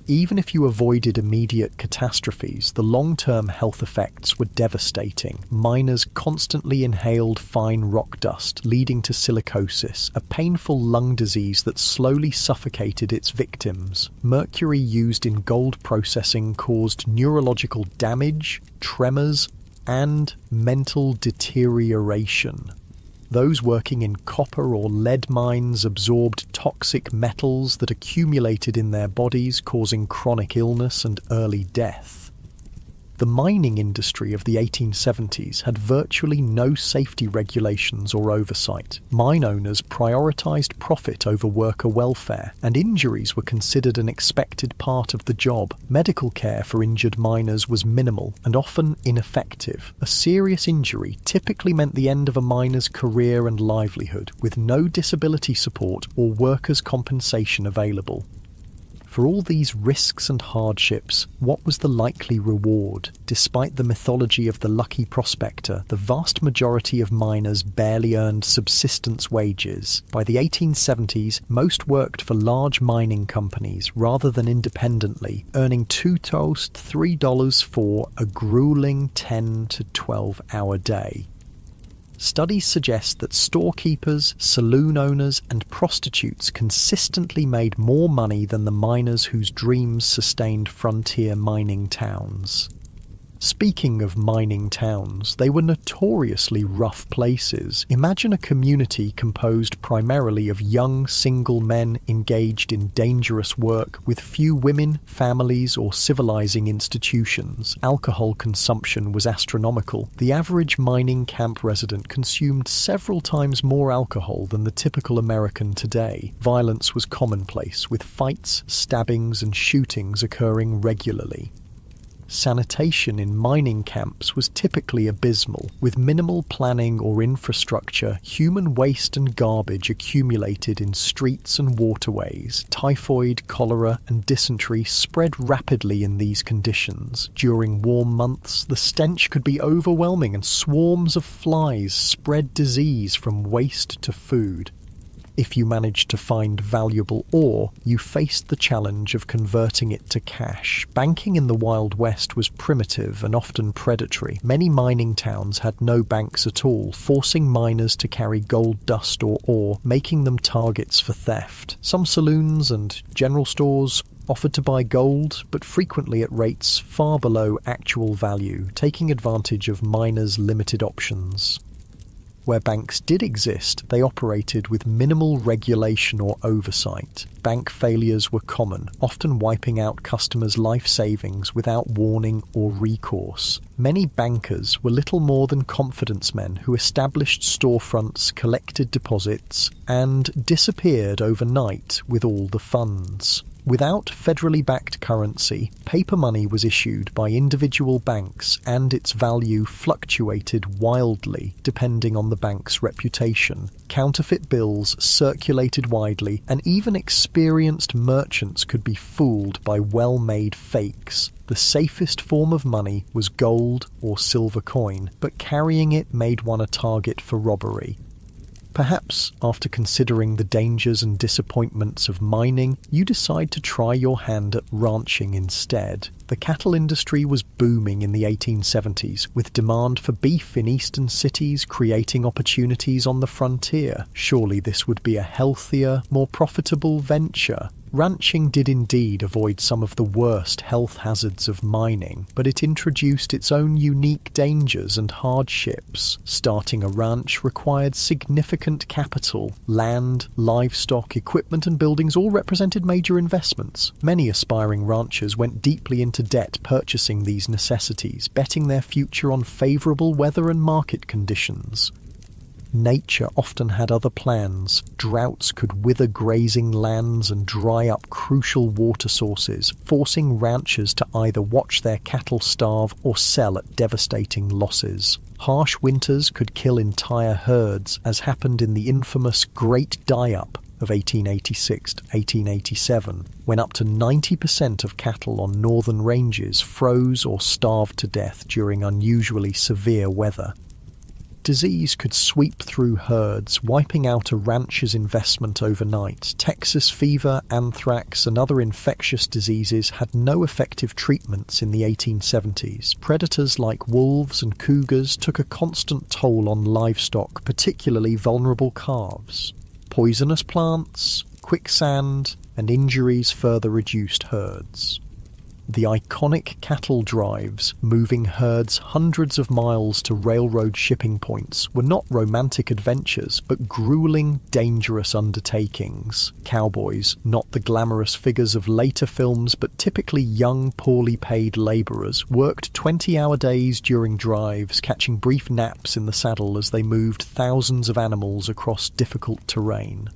Even if you avoided immediate catastrophes, the long-term health effects were devastating. Miners constantly inhaled fine rock dust, leading to silicosis, a painful lung disease that slowly suffocated its victims. Mercury used in gold processing caused neurological damage, tremors, and mental deterioration. Those working in copper or lead mines absorbed toxic metals that accumulated in their bodies, causing chronic illness and early death. The mining industry of the 1870s had virtually no safety regulations or oversight. Mine owners prioritized profit over worker welfare, and injuries were considered an expected part of the job. Medical care for injured miners was minimal and often ineffective. A serious injury typically meant the end of a miner's career and livelihood, with no disability support or workers' compensation available. For all these risks and hardships, what was the likely reward? Despite the mythology of the lucky prospector, the vast majority of miners barely earned subsistence wages. By the 1870s, most worked for large mining companies rather than independently, earning $2 to for a grueling 10 to 12-hour day. Studies suggest that storekeepers, saloon owners, and prostitutes consistently made more money than the miners whose dreams sustained frontier mining towns. Speaking of mining towns, they were notoriously rough places. Imagine a community composed primarily of young, single men engaged in dangerous work with few women, families, or civilizing institutions. Alcohol consumption was astronomical. The average mining camp resident consumed several times more alcohol than the typical American today. Violence was commonplace, with fights, stabbings, and shootings occurring regularly. Sanitation in mining camps was typically abysmal. With minimal planning or infrastructure, human waste and garbage accumulated in streets and waterways. Typhoid, cholera, and dysentery spread rapidly in these conditions. During warm months, the stench could be overwhelming and swarms of flies spread disease from waste to food. If you managed to find valuable ore, you faced the challenge of converting it to cash. Banking in the Wild West was primitive and often predatory. Many mining towns had no banks at all, forcing miners to carry gold dust or ore, making them targets for theft. Some saloons and general stores offered to buy gold, but frequently at rates far below actual value, taking advantage of miners' limited options. Where banks did exist, they operated with minimal regulation or oversight. Bank failures were common, often wiping out customers' life savings without warning or recourse. Many bankers were little more than confidence men who established storefronts, collected deposits, and disappeared overnight with all the funds. Without federally backed currency, paper money was issued by individual banks and its value fluctuated wildly depending on the bank's reputation. Counterfeit bills circulated widely, and even experienced merchants could be fooled by well-made fakes. The safest form of money was gold or silver coin, but carrying it made one a target for robbery. Perhaps, after considering the dangers and disappointments of mining, you decide to try your hand at ranching instead. The cattle industry was booming in the 1870s, with demand for beef in eastern cities creating opportunities on the frontier. Surely this would be a healthier, more profitable venture. Ranching did indeed avoid some of the worst health hazards of mining, but it introduced its own unique dangers and hardships. Starting a ranch required significant capital. Land, livestock, equipment and buildings all represented major investments. Many aspiring ranchers went deeply into debt purchasing these necessities, betting their future on favourable weather and market conditions. Nature often had other plans. Droughts could wither grazing lands and dry up crucial water sources, forcing ranchers to either watch their cattle starve or sell at devastating losses. Harsh winters could kill entire herds, as happened in the infamous Great Die-Up of 1886 to 1887, when up to 90% of cattle on northern ranges froze or starved to death during unusually severe weather. Disease could sweep through herds, wiping out a rancher's investment overnight. Texas fever, anthrax, and other infectious diseases had no effective treatments in the 1870s. Predators like wolves and cougars took a constant toll on livestock, particularly vulnerable calves. Poisonous plants, quicksand, and injuries further reduced herds. The iconic cattle drives, moving herds hundreds of miles to railroad shipping points, were not romantic adventures, but grueling, dangerous undertakings. Cowboys, not the glamorous figures of later films, but typically young, poorly paid labourers, worked 20-hour days during drives, catching brief naps in the saddle as they moved thousands of animals across difficult terrain.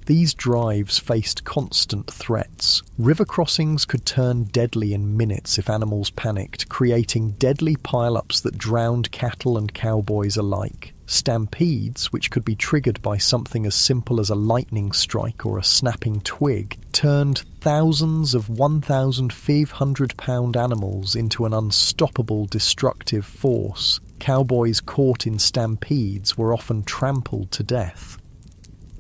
These drives faced constant threats. River crossings could turn deadly in minutes if animals panicked, creating deadly pile-ups that drowned cattle and cowboys alike. Stampedes, which could be triggered by something as simple as a lightning strike or a snapping twig, turned thousands of 1,500-pound animals into an unstoppable destructive force. Cowboys caught in stampedes were often trampled to death.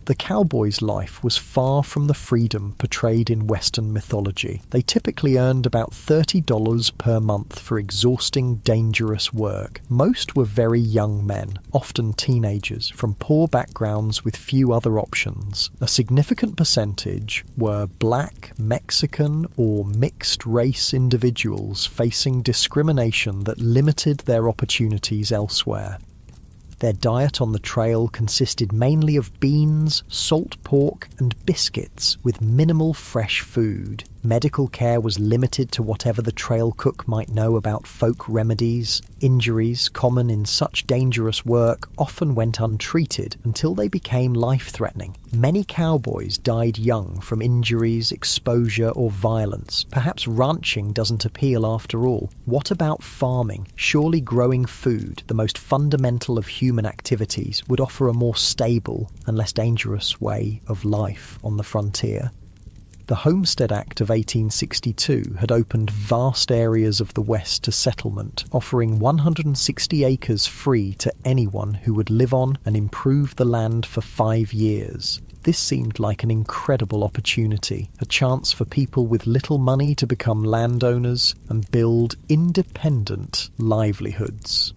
The cowboy's life was far from the freedom portrayed in Western mythology. They typically earned about $30 per month for exhausting, dangerous work. Most were very young men, often teenagers, from poor backgrounds with few other options. A significant percentage were black, Mexican, or mixed-race individuals facing discrimination that limited their opportunities elsewhere. Their diet on the trail consisted mainly of beans, salt pork, and biscuits, with minimal fresh food. Medical care was limited to whatever the trail cook might know about folk remedies. Injuries, common in such dangerous work, often went untreated until they became life-threatening. Many cowboys died young from injuries, exposure, or violence. Perhaps ranching doesn't appeal after all. What about farming? Surely growing food, the most fundamental of human activities, would offer a more stable and less dangerous way of life on the frontier. The Homestead Act of 1862 had opened vast areas of the West to settlement, offering 160 acres free to anyone who would live on and improve the land for 5 years. This seemed like an incredible opportunity, a chance for people with little money to become landowners and build independent livelihoods.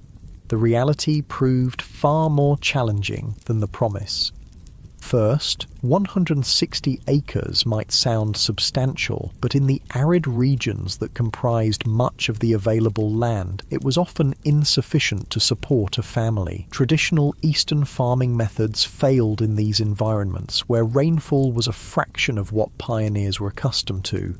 The reality proved far more challenging than the promise. First, 160 acres might sound substantial, but in the arid regions that comprised much of the available land, it was often insufficient to support a family. Traditional eastern farming methods failed in these environments, where rainfall was a fraction of what pioneers were accustomed to.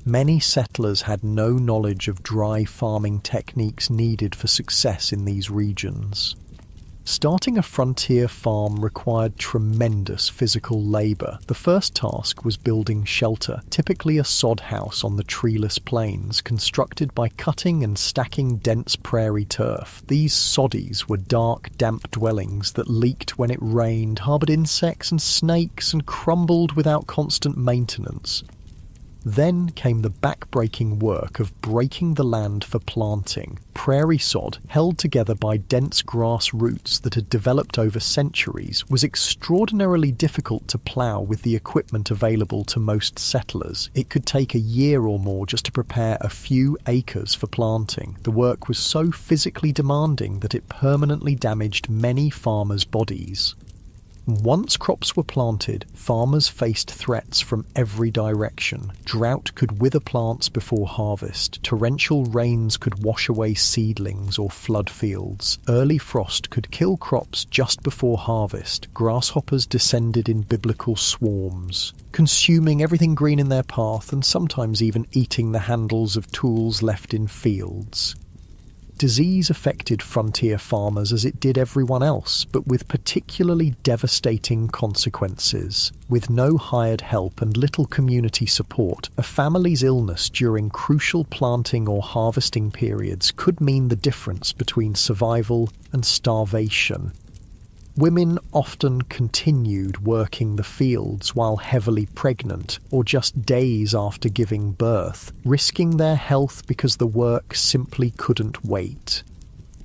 Many settlers had no knowledge of dry farming techniques needed for success in these regions. Starting a frontier farm required tremendous physical labour. The first task was building shelter, typically a sod house on the treeless plains, constructed by cutting and stacking dense prairie turf. These soddies were dark, damp dwellings that leaked when it rained, harboured insects and snakes, and crumbled without constant maintenance. Then came the back-breaking work of breaking the land for planting. Prairie sod, held together by dense grass roots that had developed over centuries, was extraordinarily difficult to plough with the equipment available to most settlers. It could take a year or more just to prepare a few acres for planting. The work was so physically demanding that it permanently damaged many farmers' bodies. Once crops were planted, farmers faced threats from every direction. Drought could wither plants before harvest, torrential rains could wash away seedlings or flood fields, early frost could kill crops just before harvest, grasshoppers descended in biblical swarms, consuming everything green in their path and sometimes even eating the handles of tools left in fields. Disease affected frontier farmers as it did everyone else, but with particularly devastating consequences. With no hired help and little community support, a family's illness during crucial planting or harvesting periods could mean the difference between survival and starvation. Women often continued working the fields while heavily pregnant or just days after giving birth, risking their health because the work simply couldn't wait.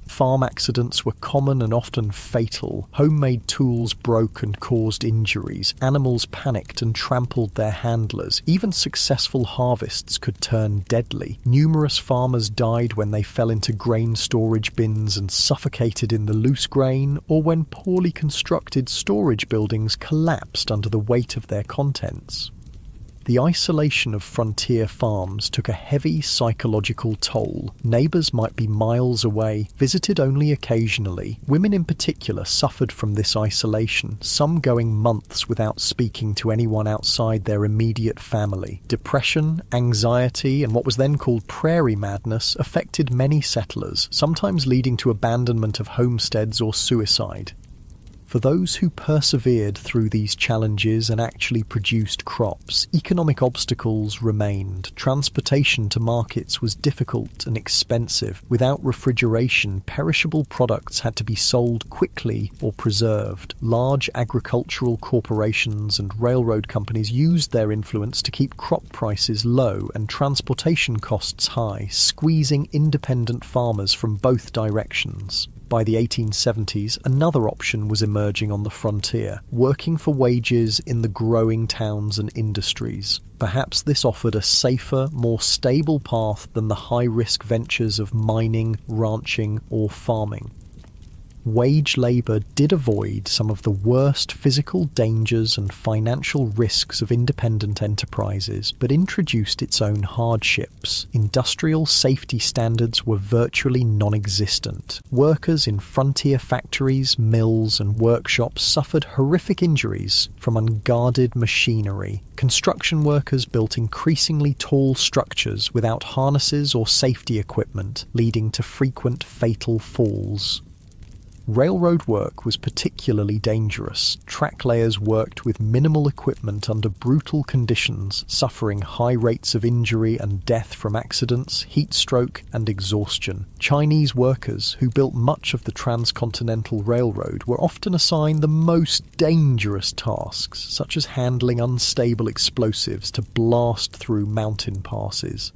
Farm accidents were common and often fatal. Homemade tools broke and caused injuries. Animals panicked and trampled their handlers. Even successful harvests could turn deadly. Numerous farmers died when they fell into grain storage bins and suffocated in the loose grain, or when poorly constructed storage buildings collapsed under the weight of their contents. The isolation of frontier farms took a heavy psychological toll. Neighbours might be miles away, visited only occasionally. Women in particular suffered from this isolation, some going months without speaking to anyone outside their immediate family. Depression, anxiety, and what was then called prairie madness affected many settlers, sometimes leading to abandonment of homesteads or suicide. For those who persevered through these challenges and actually produced crops, economic obstacles remained. Transportation to markets was difficult and expensive. Without refrigeration, perishable products had to be sold quickly or preserved. Large agricultural corporations and railroad companies used their influence to keep crop prices low and transportation costs high, squeezing independent farmers from both directions. By the 1870s, another option was emerging on the frontier, working for wages in the growing towns and industries. Perhaps this offered a safer, more stable path than the high-risk ventures of mining, ranching, or farming. Wage labour did avoid some of the worst physical dangers and financial risks of independent enterprises, but introduced its own hardships. Industrial safety standards were virtually non-existent. Workers in frontier factories, mills, and workshops suffered horrific injuries from unguarded machinery. Construction workers built increasingly tall structures without harnesses or safety equipment, leading to frequent fatal falls. Railroad work was particularly dangerous. Track layers worked with minimal equipment under brutal conditions, suffering high rates of injury and death from accidents, heat stroke, and exhaustion. Chinese workers, who built much of the transcontinental railroad, were often assigned the most dangerous tasks, such as handling unstable explosives to blast through mountain passes.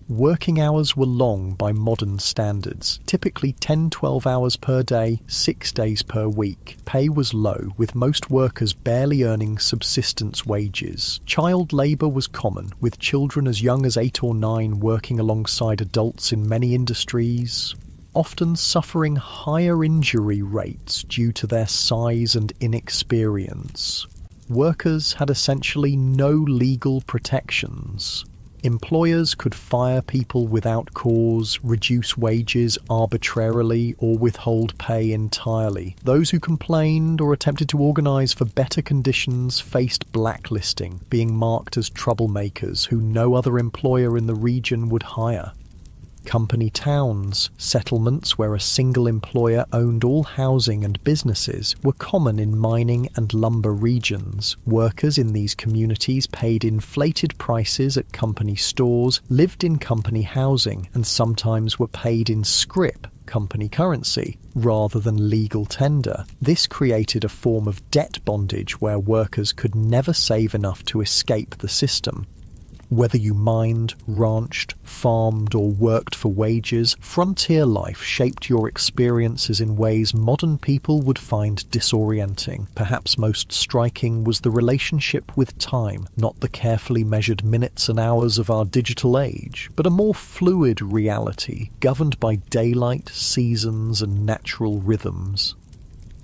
Working hours were long by modern standards, typically 10-12 hours per day, 6 days per week. Pay was low, with most workers barely earning subsistence wages. Child labour was common, with children as young as 8 or 9 working alongside adults in many industries, often suffering higher injury rates due to their size and inexperience. Workers had essentially no legal protections. Employers could fire people without cause, reduce wages arbitrarily, or withhold pay entirely. Those who complained or attempted to organise for better conditions faced blacklisting, being marked as troublemakers who no other employer in the region would hire. Company towns, settlements where a single employer owned all housing and businesses, were common in mining and lumber regions. Workers in these communities paid inflated prices at company stores, lived in company housing, and sometimes were paid in scrip, company currency, rather than legal tender. This created a form of debt bondage where workers could never save enough to escape the system. Whether you mined, ranched, farmed, or worked for wages, frontier life shaped your experiences in ways modern people would find disorienting. Perhaps most striking was the relationship with time, not the carefully measured minutes and hours of our digital age, but a more fluid reality, governed by daylight, seasons, and natural rhythms.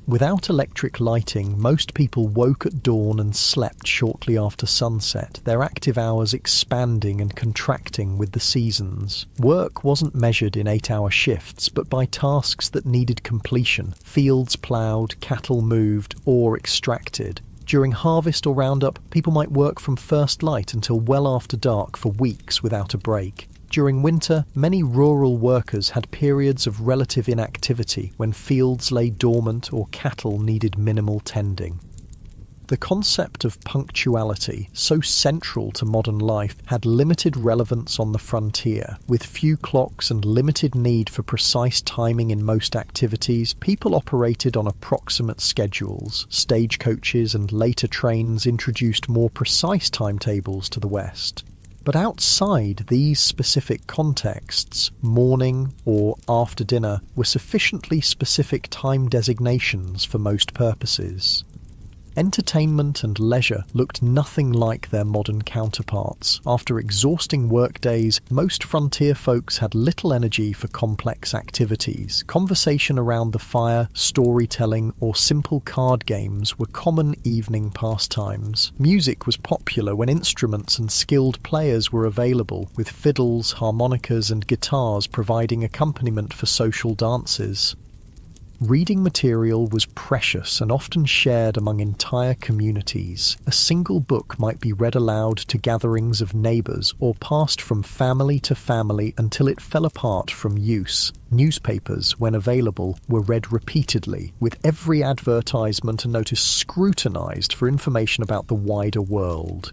Without electric lighting, most people woke at dawn and slept shortly after sunset, their active hours expanding and contracting with the seasons. Work wasn't measured in 8-hour shifts, but by tasks that needed completion: fields ploughed, cattle moved, ore extracted. During harvest or roundup, people might work from first light until well after dark for weeks without a break. During winter, many rural workers had periods of relative inactivity when fields lay dormant or cattle needed minimal tending. The concept of punctuality, so central to modern life, had limited relevance on the frontier. With few clocks and limited need for precise timing in most activities, people operated on approximate schedules. Stagecoaches and later trains introduced more precise timetables to the West. But outside these specific contexts, morning or after dinner were sufficiently specific time designations for most purposes. Entertainment and leisure looked nothing like their modern counterparts. After exhausting workdays, most frontier folks had little energy for complex activities. Conversation around the fire, storytelling, or simple card games were common evening pastimes. Music was popular when instruments and skilled players were available, with fiddles, harmonicas, and guitars providing accompaniment for social dances. Reading material was precious and often shared among entire communities. A single book might be read aloud to gatherings of neighbours or passed from family to family until it fell apart from use. Newspapers, when available, were read repeatedly, with every advertisement and notice scrutinised for information about the wider world.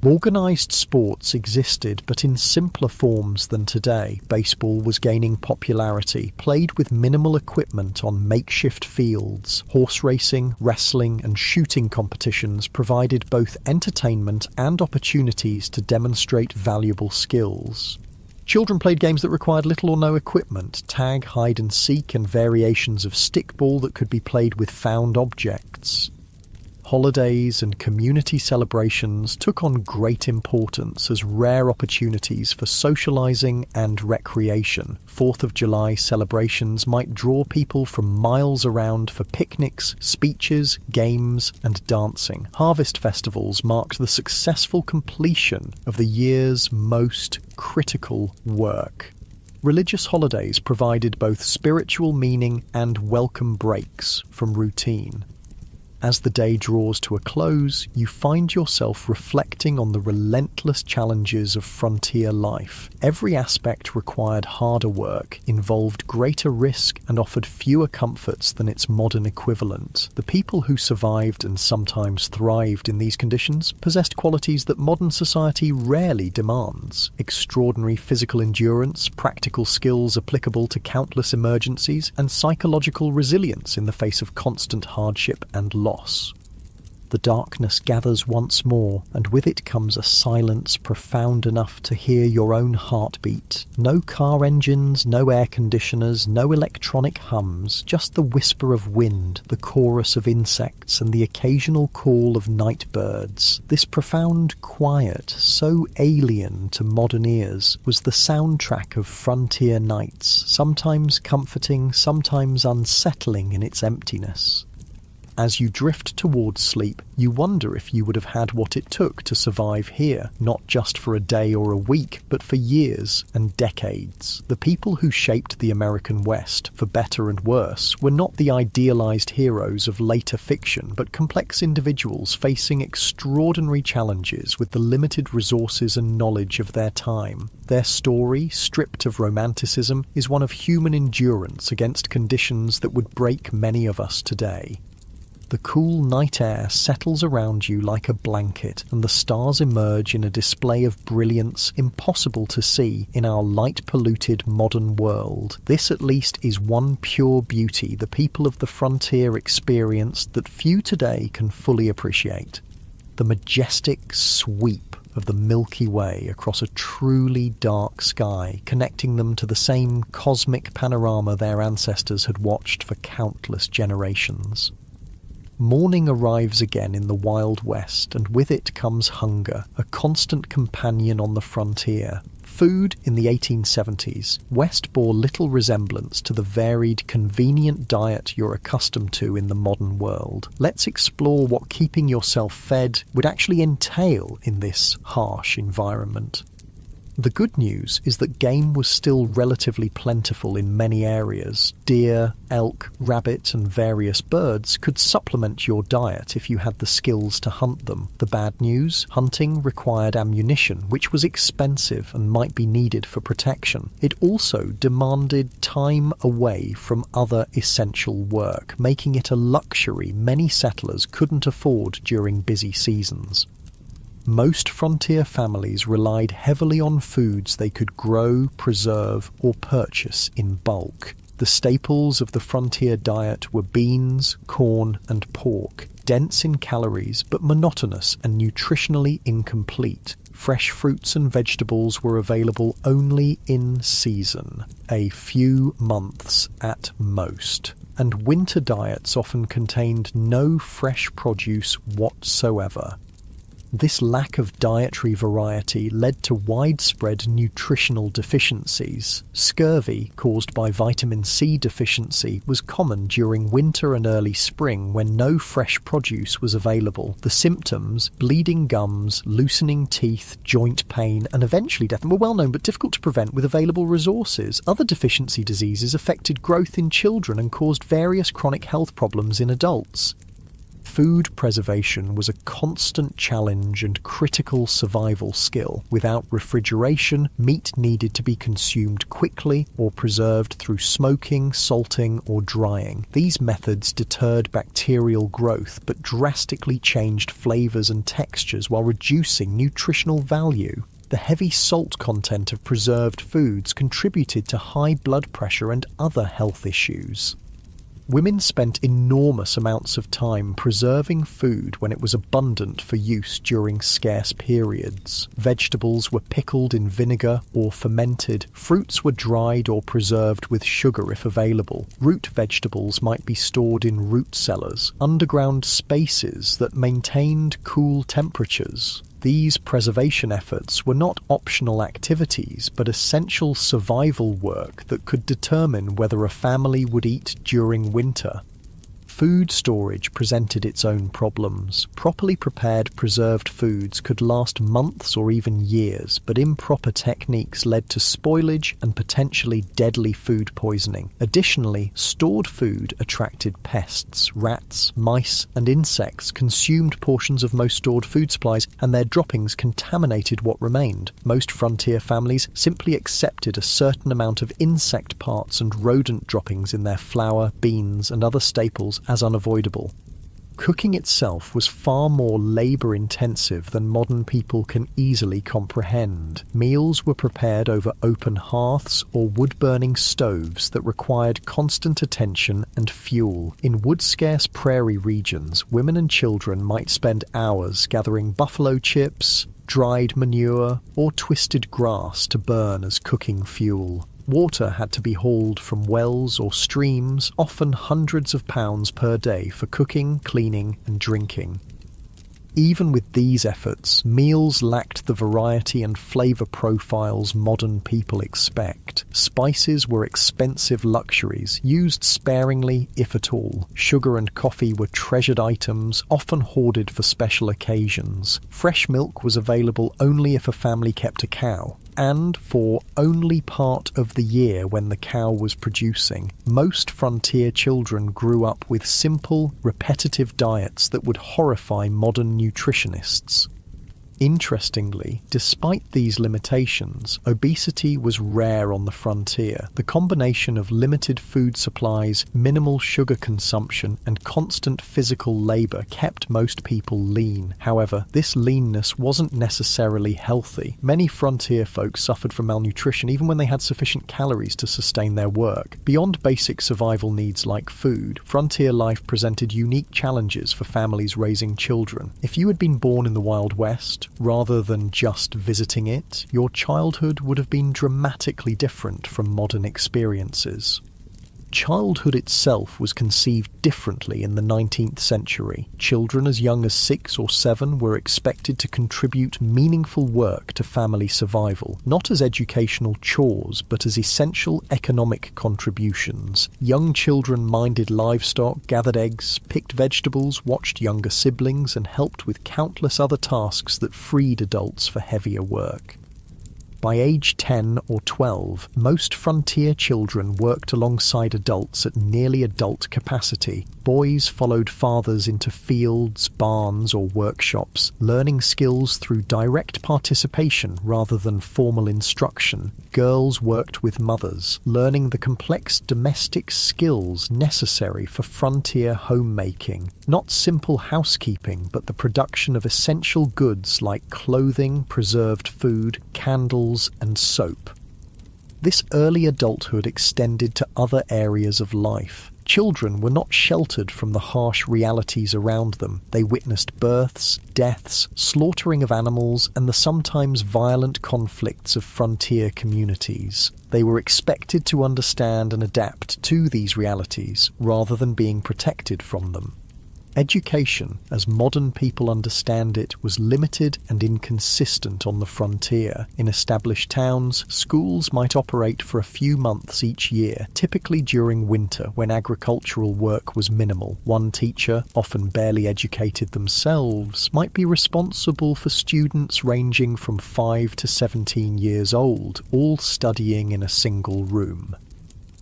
Organised sports existed, but in simpler forms than today. Baseball was gaining popularity, played with minimal equipment on makeshift fields. Horse racing, wrestling, and shooting competitions provided both entertainment and opportunities to demonstrate valuable skills. Children played games that required little or no equipment: tag, hide and seek, and variations of stickball that could be played with found objects. Holidays and community celebrations took on great importance as rare opportunities for socializing and recreation. 4th of July celebrations might draw people from miles around for picnics, speeches, games, and dancing. Harvest festivals marked the successful completion of the year's most critical work. Religious holidays provided both spiritual meaning and welcome breaks from routine. As the day draws to a close, you find yourself reflecting on the relentless challenges of frontier life. Every aspect required harder work, involved greater risk, and offered fewer comforts than its modern equivalent. The people who survived and sometimes thrived in these conditions possessed qualities that modern society rarely demands: extraordinary physical endurance, practical skills applicable to countless emergencies, and psychological resilience in the face of constant hardship and loss. The darkness gathers once more, and with it comes a silence profound enough to hear your own heartbeat. No car engines, no air conditioners, no electronic hums, just the whisper of wind, the chorus of insects, and the occasional call of night birds. This profound quiet, so alien to modern ears, was the soundtrack of frontier nights, sometimes comforting, sometimes unsettling in its emptiness. As you drift towards sleep, you wonder if you would have had what it took to survive here, not just for a day or a week, but for years and decades. The people who shaped the American West, for better and worse, were not the idealized heroes of later fiction, but complex individuals facing extraordinary challenges with the limited resources and knowledge of their time. Their story, stripped of romanticism, is one of human endurance against conditions that would break many of us today. The cool night air settles around you like a blanket, and the stars emerge in a display of brilliance impossible to see in our light-polluted modern world. This at least is one pure beauty the people of the frontier experienced that few today can fully appreciate. The majestic sweep of the Milky Way across a truly dark sky, connecting them to the same cosmic panorama their ancestors had watched for countless generations. Morning arrives again in the Wild West, and with it comes hunger, a constant companion on the frontier. Food in the 1870s, West bore little resemblance to the varied, convenient diet you're accustomed to in the modern world. Let's explore what keeping yourself fed would actually entail in this harsh environment. The good news is that game was still relatively plentiful in many areas. Deer, elk, rabbit, and various birds could supplement your diet if you had the skills to hunt them. The bad news? Hunting required ammunition, which was expensive and might be needed for protection. It also demanded time away from other essential work, making it a luxury many settlers couldn't afford during busy seasons. Most frontier families relied heavily on foods they could grow, preserve, or purchase in bulk. The staples of the frontier diet were beans, corn, and pork, dense in calories but monotonous and nutritionally incomplete. Fresh fruits and vegetables were available only in season, a few months at most, and winter diets often contained no fresh produce whatsoever. This lack of dietary variety led to widespread nutritional deficiencies. Scurvy, caused by vitamin C deficiency, was common during winter and early spring when no fresh produce was available. The symptoms, bleeding gums, loosening teeth, joint pain, and eventually death, were well known but difficult to prevent with available resources. Other deficiency diseases affected growth in children and caused various chronic health problems in adults. Food preservation was a constant challenge and critical survival skill. Without refrigeration, meat needed to be consumed quickly or preserved through smoking, salting, or drying. These methods deterred bacterial growth but drastically changed flavors and textures while reducing nutritional value. The heavy salt content of preserved foods contributed to high blood pressure and other health issues. Women spent enormous amounts of time preserving food when it was abundant for use during scarce periods. Vegetables were pickled in vinegar or fermented. Fruits were dried or preserved with sugar if available. Root vegetables might be stored in root cellars, underground spaces that maintained cool temperatures. These preservation efforts were not optional activities, but essential survival work that could determine whether a family would eat during winter. Food storage presented its own problems. Properly prepared preserved foods could last months or even years, but improper techniques led to spoilage and potentially deadly food poisoning. Additionally, stored food attracted pests. Rats, mice, and insects consumed portions of most stored food supplies, and their droppings contaminated what remained. Most frontier families simply accepted a certain amount of insect parts and rodent droppings in their flour, beans, and other staples as unavoidable. Cooking itself was far more labour-intensive than modern people can easily comprehend. Meals were prepared over open hearths or wood-burning stoves that required constant attention and fuel. In wood-scarce prairie regions, women and children might spend hours gathering buffalo chips, dried manure, or twisted grass to burn as cooking fuel. Water had to be hauled from wells or streams, often hundreds of pounds per day for cooking, cleaning, and drinking. Even with these efforts, meals lacked the variety and flavour profiles modern people expect. Spices were expensive luxuries, used sparingly if at all. Sugar and coffee were treasured items, often hoarded for special occasions. Fresh milk was available only if a family kept a cow, and for only part of the year when the cow was producing. Most frontier children grew up with simple, repetitive diets that would horrify modern nutritionists. Interestingly, despite these limitations, obesity was rare on the frontier. The combination of limited food supplies, minimal sugar consumption, and constant physical labour kept most people lean. However, this leanness wasn't necessarily healthy. Many frontier folk suffered from malnutrition even when they had sufficient calories to sustain their work. Beyond basic survival needs like food, frontier life presented unique challenges for families raising children. If you had been born in the Wild West, rather than just visiting it, your childhood would have been dramatically different from modern experiences. Childhood itself was conceived differently in the 19th century. Children as young as 6 or 7 were expected to contribute meaningful work to family survival, not as educational chores, but as essential economic contributions. Young children minded livestock, gathered eggs, picked vegetables, watched younger siblings, and helped with countless other tasks that freed adults for heavier work. By age 10 or 12, most frontier children worked alongside adults at nearly adult capacity. Boys followed fathers into fields, barns, or workshops, learning skills through direct participation rather than formal instruction. Girls worked with mothers, learning the complex domestic skills necessary for frontier homemaking. Not simple housekeeping, but the production of essential goods like clothing, preserved food, candles, and soap. This early adulthood extended to other areas of life. Children were not sheltered from the harsh realities around them. They witnessed births, deaths, slaughtering of animals, and the sometimes violent conflicts of frontier communities. They were expected to understand and adapt to these realities rather than being protected from them. Education, as modern people understand it, was limited and inconsistent on the frontier. In established towns, schools might operate for a few months each year, typically during winter when agricultural work was minimal. One teacher, often barely educated themselves, might be responsible for students ranging from 5 to 17 years old, all studying in a single room.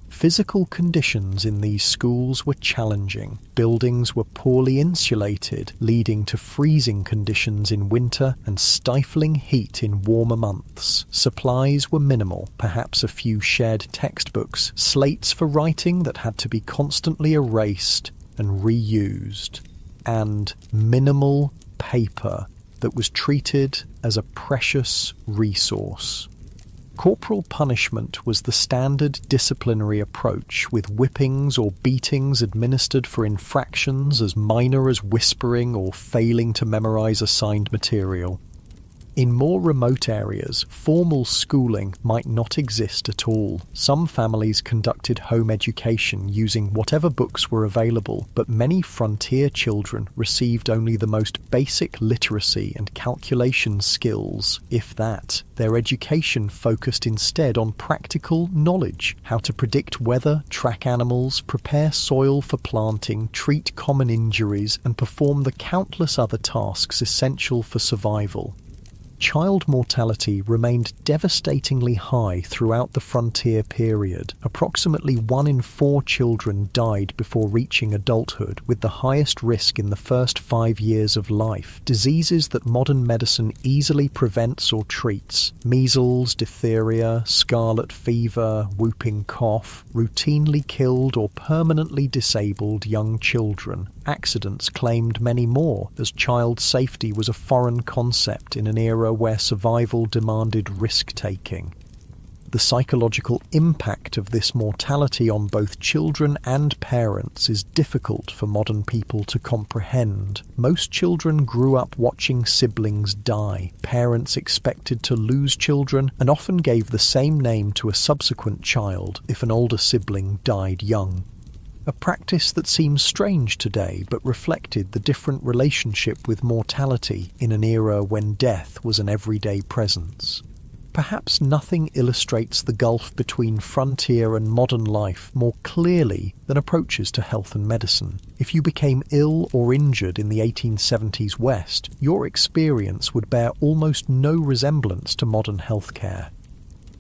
Physical conditions in these schools were challenging. Buildings were poorly insulated, leading to freezing conditions in winter and stifling heat in warmer months. Supplies were minimal, perhaps a few shared textbooks, slates for writing that had to be constantly erased and reused, and minimal paper that was treated as a precious resource. Corporal punishment was the standard disciplinary approach, with whippings or beatings administered for infractions as minor as whispering or failing to memorize assigned material. In more remote areas, formal schooling might not exist at all. Some families conducted home education using whatever books were available, but many frontier children received only the most basic literacy and calculation skills, if that. Their education focused instead on practical knowledge, how to predict weather, track animals, prepare soil for planting, treat common injuries, and perform the countless other tasks essential for survival. Child mortality remained devastatingly high throughout the frontier period. Approximately 1 in 4 children died before reaching adulthood, with the highest risk in the first 5 years of life. Diseases that modern medicine easily prevents or treats, measles, diphtheria, scarlet fever, whooping cough, routinely killed or permanently disabled young children. Accidents claimed many more, as child safety was a foreign concept in an era where survival demanded risk-taking. The psychological impact of this mortality on both children and parents is difficult for modern people to comprehend. Most children grew up watching siblings die. Parents expected to lose children and often gave the same name to a subsequent child if an older sibling died young. A practice that seems strange today but reflected the different relationship with mortality in an era when death was an everyday presence. Perhaps nothing illustrates the gulf between frontier and modern life more clearly than approaches to health and medicine. If you became ill or injured in the 1870s West, your experience would bear almost no resemblance to modern healthcare.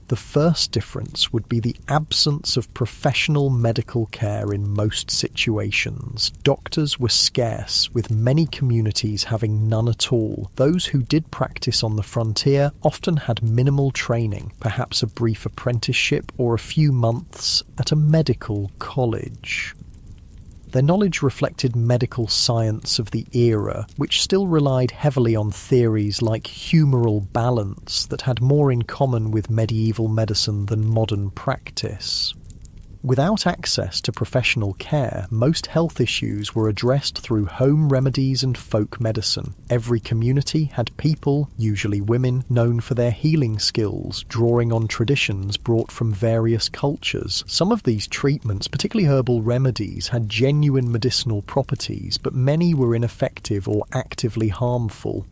The first difference would be the absence of professional medical care in most situations. Doctors were scarce, with many communities having none at all. Those who did practice on the frontier often had minimal training, perhaps a brief apprenticeship or a few months at a medical college. Their knowledge reflected medical science of the era, which still relied heavily on theories like humoral balance that had more in common with medieval medicine than modern practice. Without access to professional care, most health issues were addressed through home remedies and folk medicine. Every community had people, usually women, known for their healing skills, drawing on traditions brought from various cultures. Some of these treatments, particularly herbal remedies, had genuine medicinal properties, but many were ineffective or actively harmful.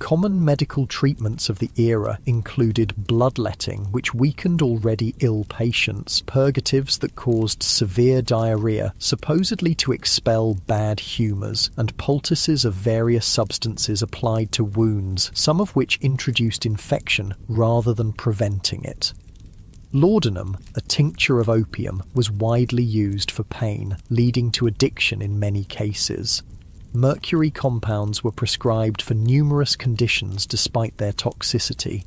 Common medical treatments of the era included bloodletting, which weakened already ill patients, purgatives that caused severe diarrhea, supposedly to expel bad humours, and poultices of various substances applied to wounds, some of which introduced infection rather than preventing it. Laudanum, a tincture of opium, was widely used for pain, leading to addiction in many cases. Mercury compounds were prescribed for numerous conditions despite their toxicity.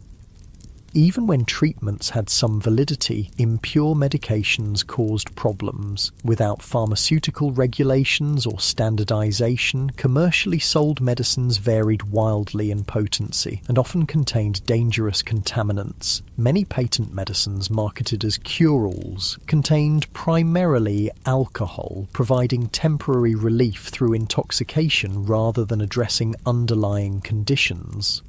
Even when treatments had some validity, impure medications caused problems. Without pharmaceutical regulations or standardization, commercially sold medicines varied wildly in potency and often contained dangerous contaminants. Many patent medicines marketed as cure-alls contained primarily alcohol, providing temporary relief through intoxication rather than addressing underlying conditions.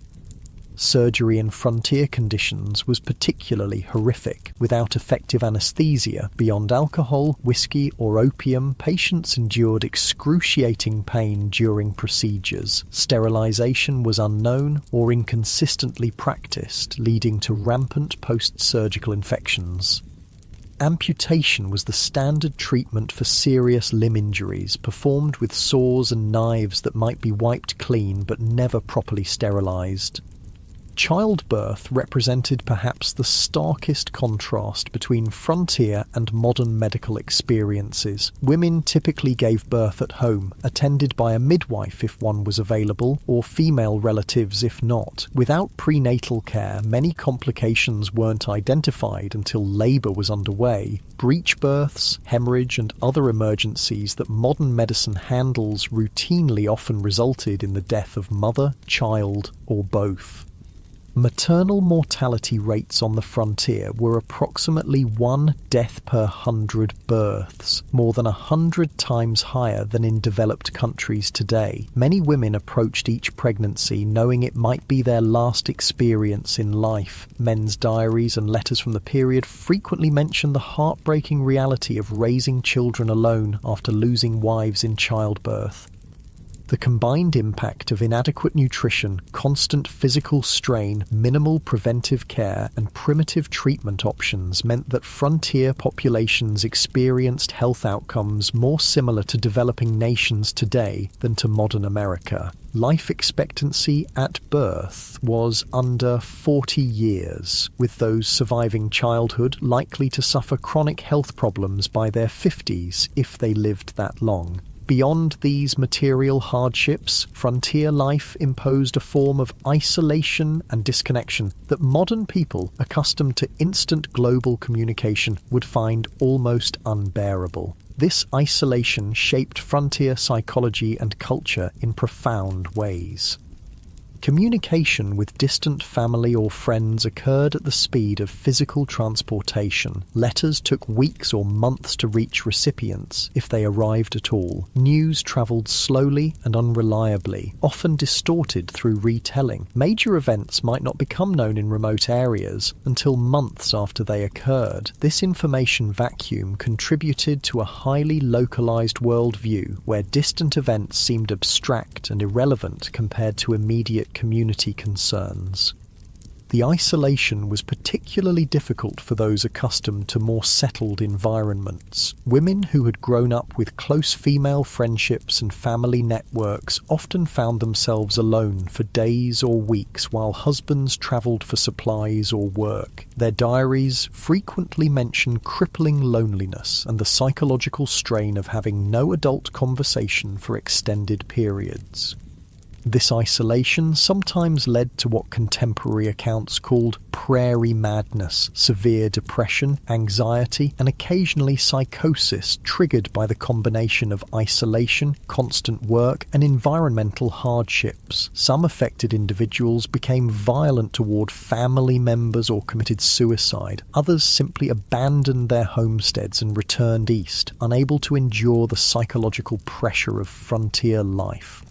Surgery in frontier conditions was particularly horrific. Without effective anesthesia, beyond alcohol, whiskey, or opium, patients endured excruciating pain during procedures. Sterilization was unknown or inconsistently practiced, leading to rampant post-surgical infections. Amputation was the standard treatment for serious limb injuries, performed with saws and knives that might be wiped clean but never properly sterilized. Childbirth represented perhaps the starkest contrast between frontier and modern medical experiences. Women typically gave birth at home, attended by a midwife if one was available, or female relatives if not. Without prenatal care, many complications weren't identified until labour was underway. Breech births, hemorrhage, and other emergencies that modern medicine handles routinely often resulted in the death of mother, child, or both. Maternal mortality rates on the frontier were approximately 1 death per 100 births, more than 100 times higher than in developed countries today. Many women approached each pregnancy knowing it might be their last experience in life. Men's diaries and letters from the period frequently mention the heartbreaking reality of raising children alone after losing wives in childbirth. The combined impact of inadequate nutrition, constant physical strain, minimal preventive care, and primitive treatment options meant that frontier populations experienced health outcomes more similar to developing nations today than to modern America. Life expectancy at birth was under 40 years, with those surviving childhood likely to suffer chronic health problems by their 50s if they lived that long. Beyond these material hardships, frontier life imposed a form of isolation and disconnection that modern people, accustomed to instant global communication, would find almost unbearable. This isolation shaped frontier psychology and culture in profound ways. Communication with distant family or friends occurred at the speed of physical transportation. Letters took weeks or months to reach recipients, if they arrived at all. News travelled slowly and unreliably, often distorted through retelling. Major events might not become known in remote areas until months after they occurred. This information vacuum contributed to a highly localised worldview, where distant events seemed abstract and irrelevant compared to immediate community concerns. The isolation was particularly difficult for those accustomed to more settled environments. Women who had grown up with close female friendships and family networks often found themselves alone for days or weeks while husbands travelled for supplies or work. Their diaries frequently mention crippling loneliness and the psychological strain of having no adult conversation for extended periods. This isolation sometimes led to what contemporary accounts called prairie madness, severe depression, anxiety, and occasionally psychosis triggered by the combination of isolation, constant work, and environmental hardships. Some affected individuals became violent toward family members or committed suicide. Others simply abandoned their homesteads and returned east, unable to endure the psychological pressure of frontier life.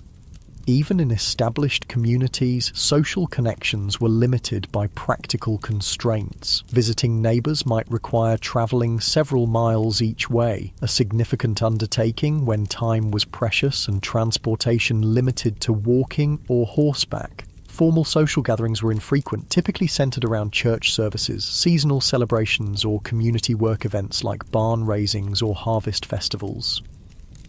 Even in established communities, social connections were limited by practical constraints. Visiting neighbours might require travelling several miles each way, a significant undertaking when time was precious and transportation limited to walking or horseback. Formal social gatherings were infrequent, typically centred around church services, seasonal celebrations, or community work events like barn raisings or harvest festivals.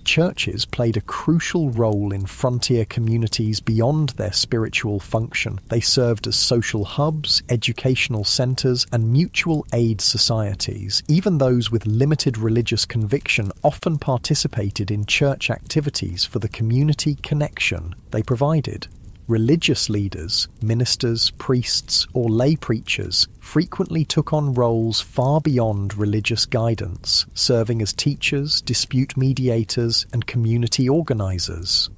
Churches played a crucial role in frontier communities beyond their spiritual function. They served as social hubs, educational centres, and mutual aid societies. Even those with limited religious conviction often participated in church activities for the community connection they provided. Religious leaders, ministers, priests, or lay preachers frequently took on roles far beyond religious guidance, serving as teachers, dispute mediators, and community organisers.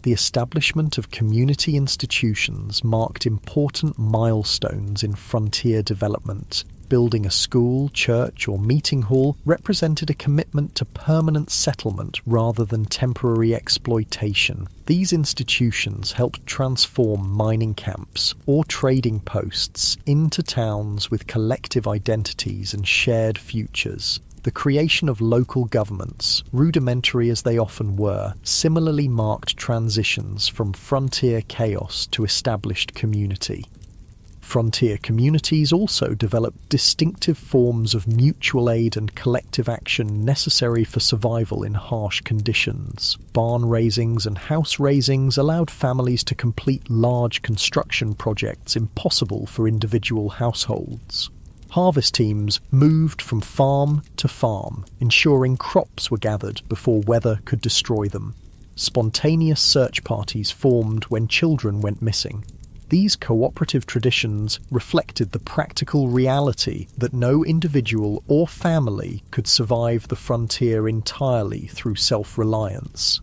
The establishment of community institutions marked important milestones in frontier development. Building a school, church, or meeting hall represented a commitment to permanent settlement rather than temporary exploitation. These institutions helped transform mining camps or trading posts into towns with collective identities and shared futures. The creation of local governments, rudimentary as they often were, similarly marked transitions from frontier chaos to established community. Frontier communities also developed distinctive forms of mutual aid and collective action necessary for survival in harsh conditions. Barn raisings and house raisings allowed families to complete large construction projects impossible for individual households. Harvest teams moved from farm to farm, ensuring crops were gathered before weather could destroy them. Spontaneous search parties formed when children went missing. These cooperative traditions reflected the practical reality that no individual or family could survive the frontier entirely through self-reliance.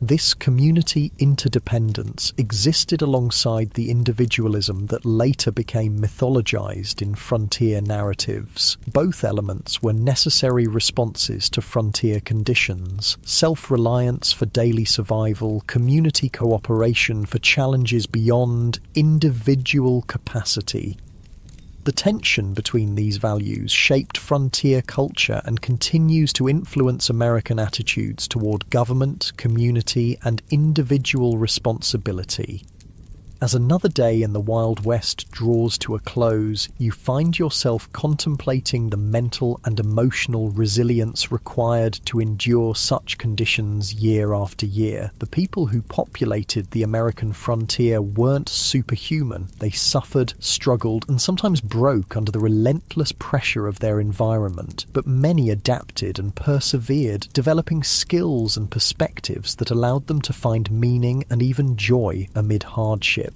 This community interdependence existed alongside the individualism that later became mythologized in frontier narratives. Both elements were necessary responses to frontier conditions: self-reliance for daily survival, community cooperation for challenges beyond individual capacity. The tension between these values shaped frontier culture and continues to influence American attitudes toward government, community, and individual responsibility. As another day in the Wild West draws to a close, you find yourself contemplating the mental and emotional resilience required to endure such conditions year after year. The people who populated the American frontier weren't superhuman. They suffered, struggled, and sometimes broke under the relentless pressure of their environment. But many adapted and persevered, developing skills and perspectives that allowed them to find meaning and even joy amid hardship.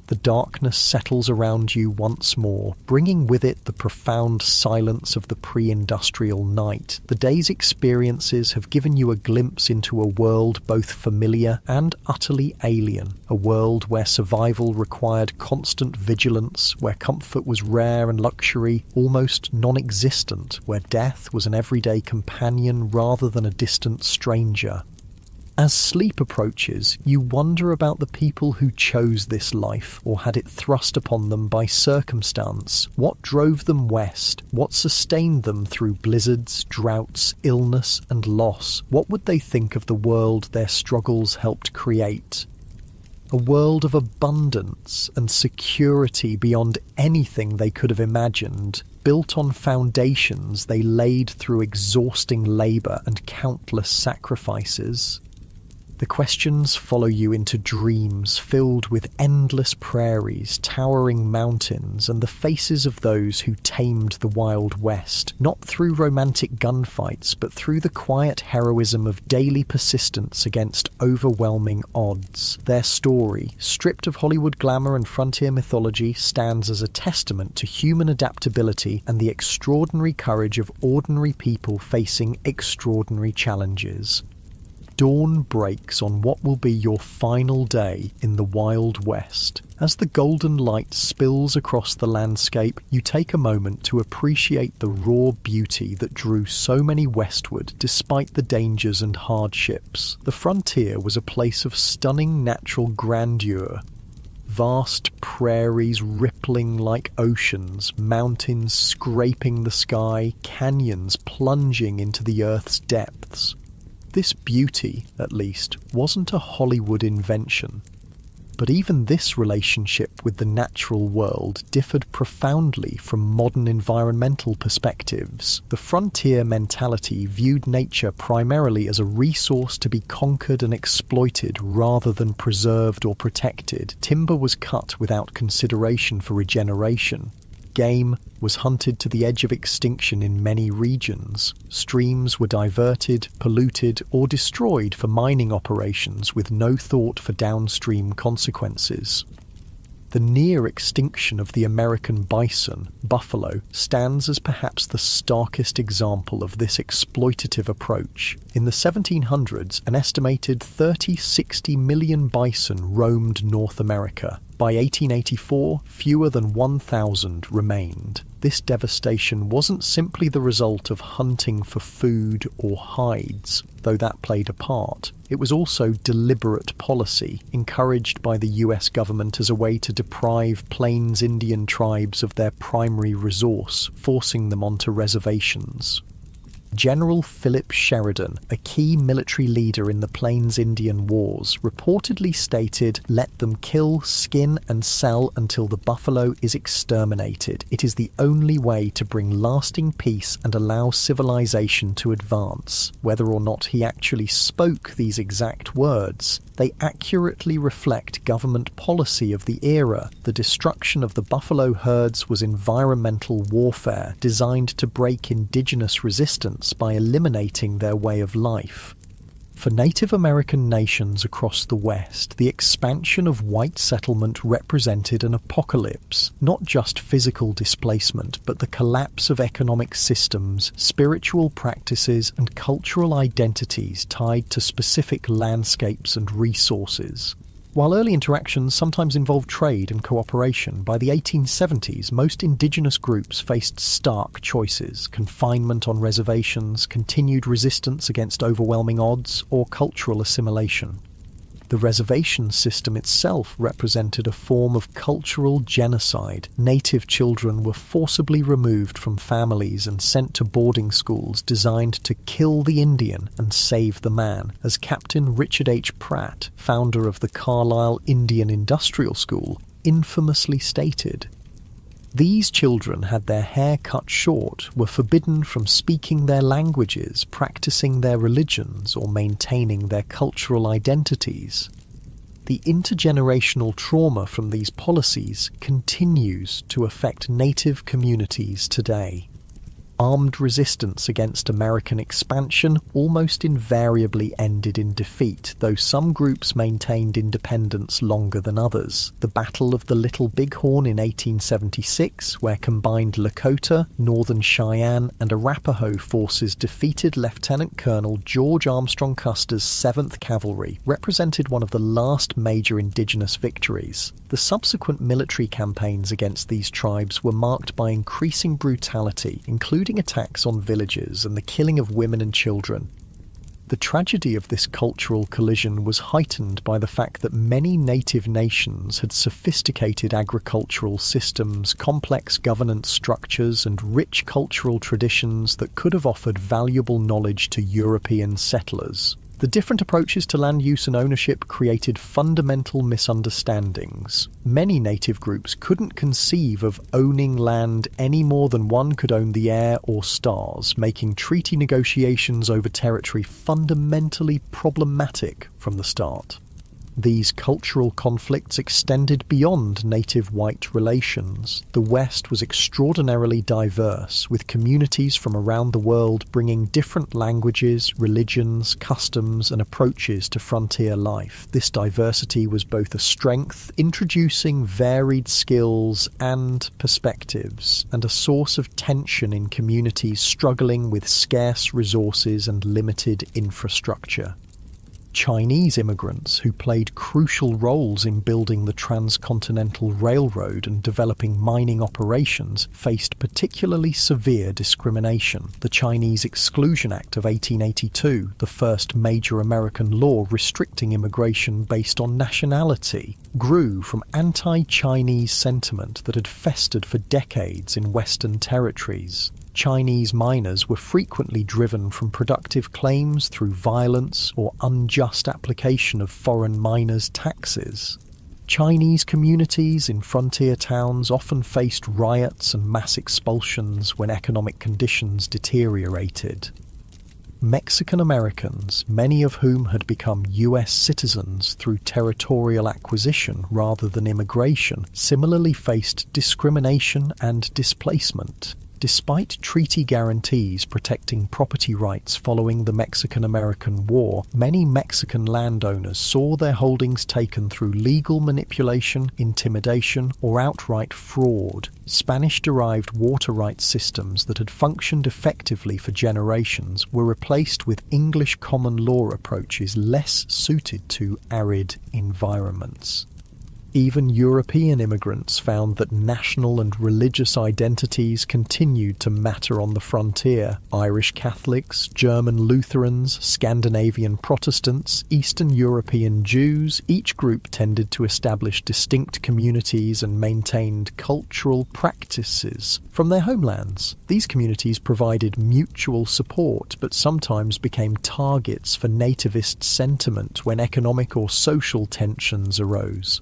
The darkness settles around you once more, bringing with it the profound silence of the pre-industrial night. The day's experiences have given you a glimpse into a world both familiar and utterly alien, a world where survival required constant vigilance, where comfort was rare and luxury almost non-existent, where death was an everyday companion rather than a distant stranger. As sleep approaches, you wonder about the people who chose this life or had it thrust upon them by circumstance. What drove them west? What sustained them through blizzards, droughts, illness, and loss? What would they think of the world their struggles helped create? A world of abundance and security beyond anything they could have imagined, built on foundations they laid through exhausting labour and countless sacrifices. The questions follow you into dreams filled with endless prairies, towering mountains, and the faces of those who tamed the Wild West, not through romantic gunfights, but through the quiet heroism of daily persistence against overwhelming odds. Their story, stripped of Hollywood glamour and frontier mythology, stands as a testament to human adaptability and the extraordinary courage of ordinary people facing extraordinary challenges. Dawn breaks on what will be your final day in the Wild West. As the golden light spills across the landscape, you take a moment to appreciate the raw beauty that drew so many westward despite the dangers and hardships. The frontier was a place of stunning natural grandeur. Vast prairies rippling like oceans, mountains scraping the sky, canyons plunging into the earth's depths. This beauty, at least, wasn't a Hollywood invention. But even this relationship with the natural world differed profoundly from modern environmental perspectives. The frontier mentality viewed nature primarily as a resource to be conquered and exploited rather than preserved or protected. Timber was cut without consideration for regeneration. Game was hunted to the edge of extinction in many regions. Streams were diverted, polluted, or destroyed for mining operations with no thought for downstream consequences. The near extinction of the American bison, buffalo, stands as perhaps the starkest example of this exploitative approach. In the 1700s, an estimated 30-60 million bison roamed North America. By 1884, fewer than 1,000 remained. This devastation wasn't simply the result of hunting for food or hides, though that played a part. It was also deliberate policy, encouraged by the US government as a way to deprive Plains Indian tribes of their primary resource, forcing them onto reservations. General Philip Sheridan, a key military leader in the Plains Indian Wars, reportedly stated, "Let them kill, skin, and sell until the buffalo is exterminated. It is the only way to bring lasting peace and allow civilization to advance." Whether or not he actually spoke these exact words, they accurately reflect government policy of the era. The destruction of the buffalo herds was environmental warfare designed to break indigenous resistance by eliminating their way of life. For Native American nations across the West, the expansion of white settlement represented an apocalypse, not just physical displacement, but the collapse of economic systems, spiritual practices, and cultural identities tied to specific landscapes and resources. While early interactions sometimes involved trade and cooperation, by the 1870s most indigenous groups faced stark choices: confinement on reservations, continued resistance against overwhelming odds, or cultural assimilation. The reservation system itself represented a form of cultural genocide. Native children were forcibly removed from families and sent to boarding schools designed to kill the Indian and save the man, as Captain Richard H. Pratt, founder of the Carlisle Indian Industrial School, infamously stated. These children had their hair cut short, were forbidden from speaking their languages, practicing their religions, or maintaining their cultural identities. The intergenerational trauma from these policies continues to affect Native communities today. Armed resistance against American expansion almost invariably ended in defeat, though some groups maintained independence longer than others. The Battle of the Little Bighorn in 1876, where combined Lakota, Northern Cheyenne, and Arapaho forces defeated Lieutenant Colonel George Armstrong Custer's 7th Cavalry, represented one of the last major indigenous victories. The subsequent military campaigns against these tribes were marked by increasing brutality, including attacks on villages and the killing of women and children. The tragedy of this cultural collision was heightened by the fact that many native nations had sophisticated agricultural systems, complex governance structures, and rich cultural traditions that could have offered valuable knowledge to European settlers. The different approaches to land use and ownership created fundamental misunderstandings. Many native groups couldn't conceive of owning land any more than one could own the air or stars, making treaty negotiations over territory fundamentally problematic from the start. These cultural conflicts extended beyond native white relations. The West was extraordinarily diverse, with communities from around the world bringing different languages, religions, customs, and approaches to frontier life. This diversity was both a strength, introducing varied skills and perspectives, and a source of tension in communities struggling with scarce resources and limited infrastructure. Chinese immigrants, who played crucial roles in building the transcontinental railroad and developing mining operations, faced particularly severe discrimination. The Chinese Exclusion Act of 1882, the first major American law restricting immigration based on nationality, grew from anti-Chinese sentiment that had festered for decades in Western territories. Chinese miners were frequently driven from productive claims through violence or unjust application of foreign miners' taxes. Chinese communities in frontier towns often faced riots and mass expulsions when economic conditions deteriorated. Mexican Americans, many of whom had become US citizens through territorial acquisition rather than immigration, similarly faced discrimination and displacement. Despite treaty guarantees protecting property rights following the Mexican-American War, many Mexican landowners saw their holdings taken through legal manipulation, intimidation, or outright fraud. Spanish-derived water rights systems that had functioned effectively for generations were replaced with English common law approaches less suited to arid environments. Even European immigrants found that national and religious identities continued to matter on the frontier. Irish Catholics, German Lutherans, Scandinavian Protestants, Eastern European Jews, each group tended to establish distinct communities and maintained cultural practices from their homelands. These communities provided mutual support, but sometimes became targets for nativist sentiment when economic or social tensions arose.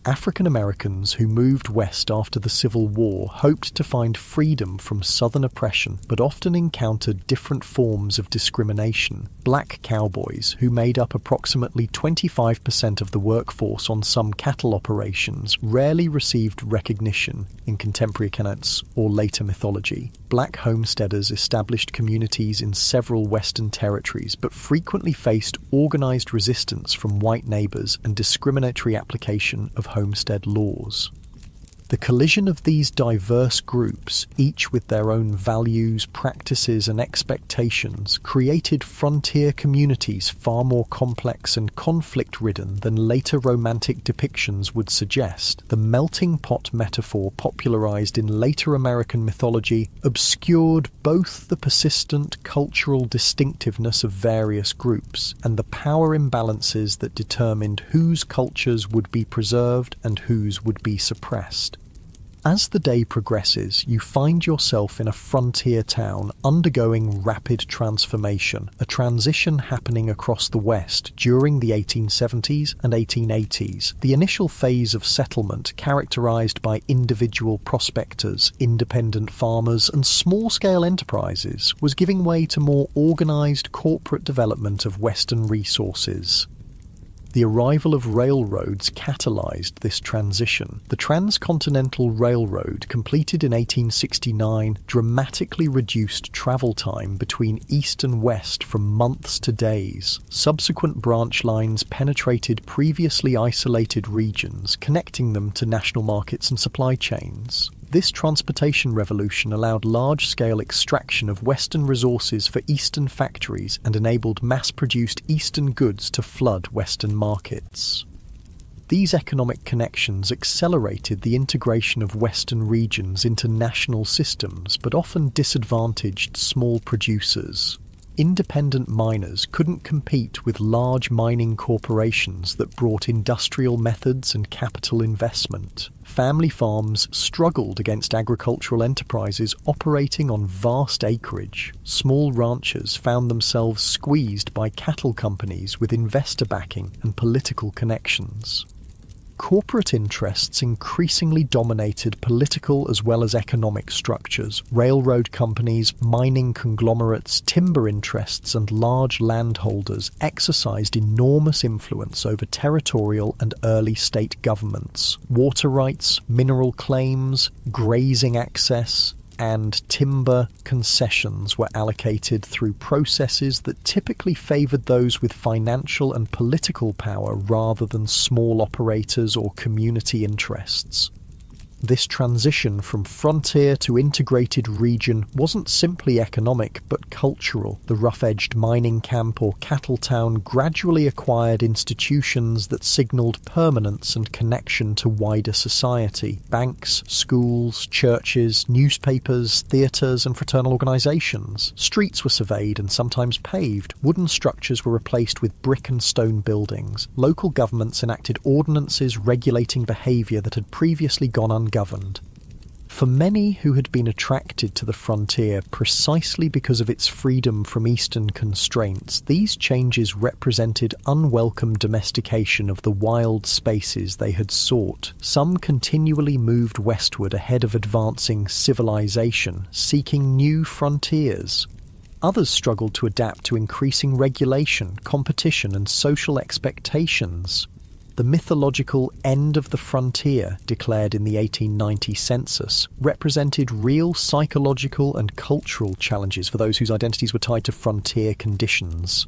African Americans who moved west after the Civil War hoped to find freedom from Southern oppression, but often encountered different forms of discrimination. Black cowboys, who made up approximately 25% of the workforce on some cattle operations, rarely received recognition in contemporary accounts or later mythology. Black homesteaders established communities in several Western territories, but frequently faced organized resistance from white neighbors and discriminatory application of homestead laws. The collision of these diverse groups, each with their own values, practices, and expectations, created frontier communities far more complex and conflict-ridden than later romantic depictions would suggest. The melting pot metaphor popularized in later American mythology obscured both the persistent cultural distinctiveness of various groups and the power imbalances that determined whose cultures would be preserved and whose would be suppressed. As the day progresses, you find yourself in a frontier town undergoing rapid transformation, a transition happening across the West during the 1870s and 1880s. The initial phase of settlement, characterized by individual prospectors, independent farmers, and small-scale enterprises, was giving way to more organized corporate development of Western resources. The arrival of railroads catalyzed this transition. The Transcontinental Railroad, completed in 1869, dramatically reduced travel time between east and west from months to days. Subsequent branch lines penetrated previously isolated regions, connecting them to national markets and supply chains. This transportation revolution allowed large-scale extraction of Western resources for Eastern factories and enabled mass-produced Eastern goods to flood Western markets. These economic connections accelerated the integration of Western regions into national systems, but often disadvantaged small producers. independent miners couldn't compete with large mining corporations that brought industrial methods and capital investment. Family farms struggled against agricultural enterprises operating on vast acreage. Small ranchers found themselves squeezed by cattle companies with investor backing and political connections. Corporate interests increasingly dominated political as well as economic structures. Railroad companies, mining conglomerates, timber interests, and large landholders exercised enormous influence over territorial and early state governments. Water rights, mineral claims, grazing access, and timber concessions were allocated through processes that typically favoured those with financial and political power rather than small operators or community interests. This transition from frontier to integrated region wasn't simply economic but cultural. The rough-edged mining camp or cattle town gradually acquired institutions that signalled permanence and connection to wider society. Banks, schools, churches, newspapers, theatres and fraternal organisations. Streets were surveyed and sometimes paved. Wooden structures were replaced with brick and stone buildings. Local governments enacted ordinances regulating behaviour that had previously gone ungoverned. For many who had been attracted to the frontier precisely because of its freedom from Eastern constraints, these changes represented unwelcome domestication of the wild spaces they had sought. Some continually moved westward ahead of advancing civilization, seeking new frontiers. Others struggled to adapt to increasing regulation, competition, and social expectations. The mythological end of the frontier, declared in the 1890 census, represented real psychological and cultural challenges for those whose identities were tied to frontier conditions.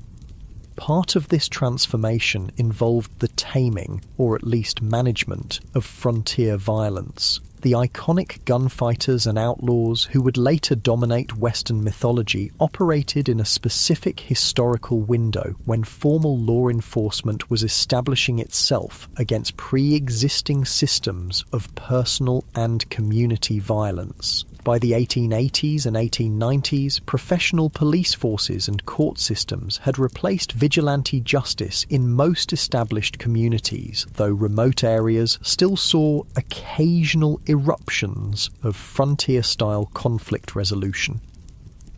Part of this transformation involved the taming, or at least management, of frontier violence. The iconic gunfighters and outlaws who would later dominate Western mythology operated in a specific historical window when formal law enforcement was establishing itself against pre-existing systems of personal and community violence. By the 1880s and 1890s, professional police forces and court systems had replaced vigilante justice in most established communities, though remote areas still saw occasional eruptions of frontier-style conflict resolution.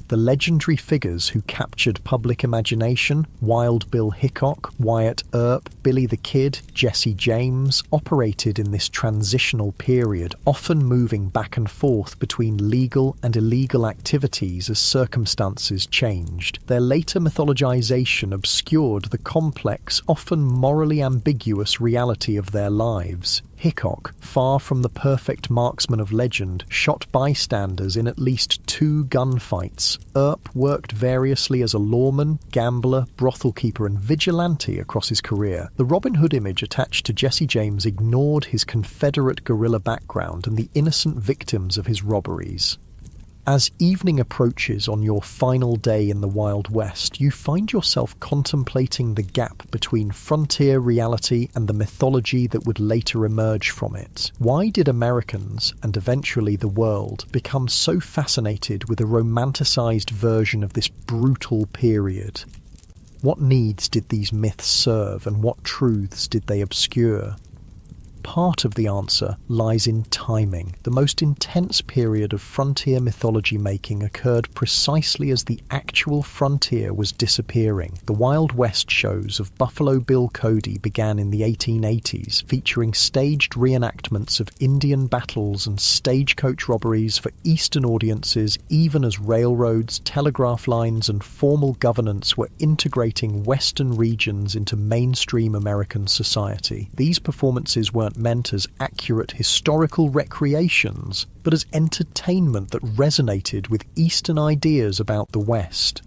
The legendary figures who captured public imagination, Wild Bill Hickok, Wyatt Earp, Billy the Kid, Jesse James, operated in this transitional period, often moving back and forth between legal and illegal activities as circumstances changed. Their later mythologization obscured the complex, often morally ambiguous reality of their lives. Hickok, far from the perfect marksman of legend, shot bystanders in at least 2 gunfights. Earp worked variously as a lawman, gambler, brothel keeper and vigilante across his career. The Robin Hood image attached to Jesse James ignored his Confederate guerrilla background and the innocent victims of his robberies. As evening approaches on your final day in the Wild West, you find yourself contemplating the gap between frontier reality and the mythology that would later emerge from it. Why did Americans, and eventually the world, become so fascinated with a romanticized version of this brutal period? What needs did these myths serve, and what truths did they obscure? Part of the answer lies in timing. The most intense period of frontier mythology making occurred precisely as the actual frontier was disappearing. The Wild West shows of Buffalo Bill Cody began in the 1880s, featuring staged reenactments of Indian battles and stagecoach robberies for Eastern audiences, even as railroads, telegraph lines, and formal governance were integrating Western regions into mainstream American society. These performances weren't meant as accurate historical recreations, but as entertainment that resonated with Eastern ideas about the West.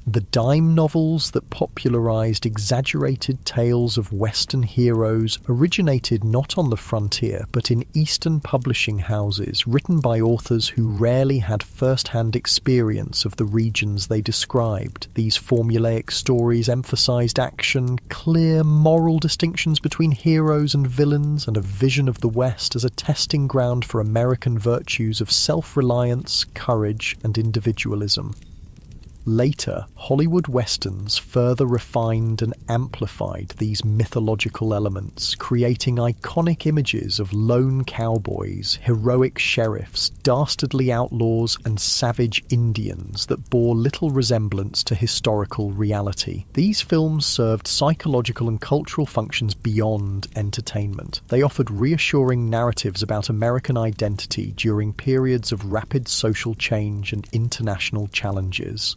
The dime novels that popularized exaggerated tales of Western heroes originated not on the frontier but in Eastern publishing houses, written by authors who rarely had first-hand experience of the regions they described. These formulaic stories emphasized action, clear moral distinctions between heroes and villains, and a vision of the West as a testing ground for American virtues of self-reliance, courage, and individualism. Later, Hollywood westerns further refined and amplified these mythological elements, creating iconic images of lone cowboys, heroic sheriffs, dastardly outlaws, and savage Indians that bore little resemblance to historical reality. These films served psychological and cultural functions beyond entertainment. They offered reassuring narratives about American identity during periods of rapid social change and international challenges.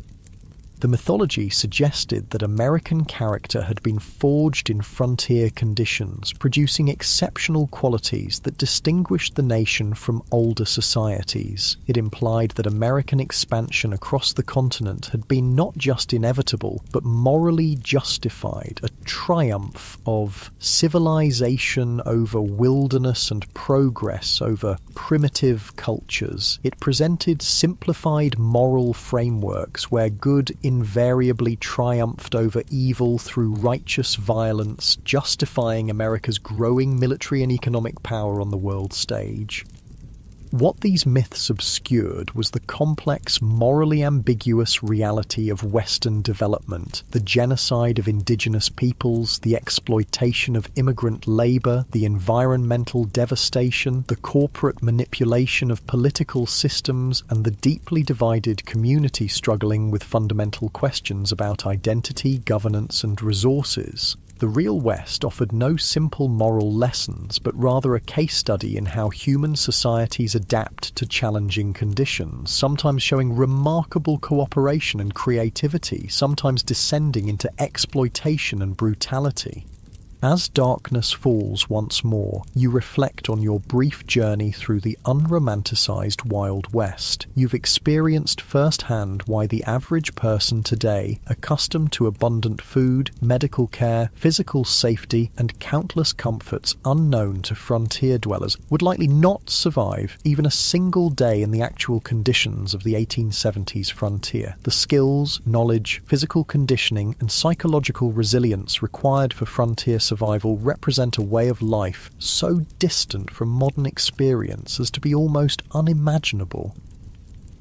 The mythology suggested that American character had been forged in frontier conditions, producing exceptional qualities that distinguished the nation from older societies. It implied that American expansion across the continent had been not just inevitable, but morally justified, a triumph of civilization over wilderness and progress over primitive cultures. It presented simplified moral frameworks where good invariably triumphed over evil through righteous violence, justifying America's growing military and economic power on the world stage. What these myths obscured was the complex, morally ambiguous reality of Western development, the genocide of indigenous peoples, the exploitation of immigrant labor, the environmental devastation, the corporate manipulation of political systems, and the deeply divided community struggling with fundamental questions about identity, governance, and resources. The real West offered no simple moral lessons, but rather a case study in how human societies adapt to challenging conditions, sometimes showing remarkable cooperation and creativity, sometimes descending into exploitation and brutality. As darkness falls once more, you reflect on your brief journey through the unromanticized Wild West. You've experienced firsthand why the average person today, accustomed to abundant food, medical care, physical safety, and countless comforts unknown to frontier dwellers, would likely not survive even a single day in the actual conditions of the 1870s frontier. The skills, knowledge, physical conditioning, and psychological resilience required for frontier survival represent a way of life so distant from modern experience as to be almost unimaginable.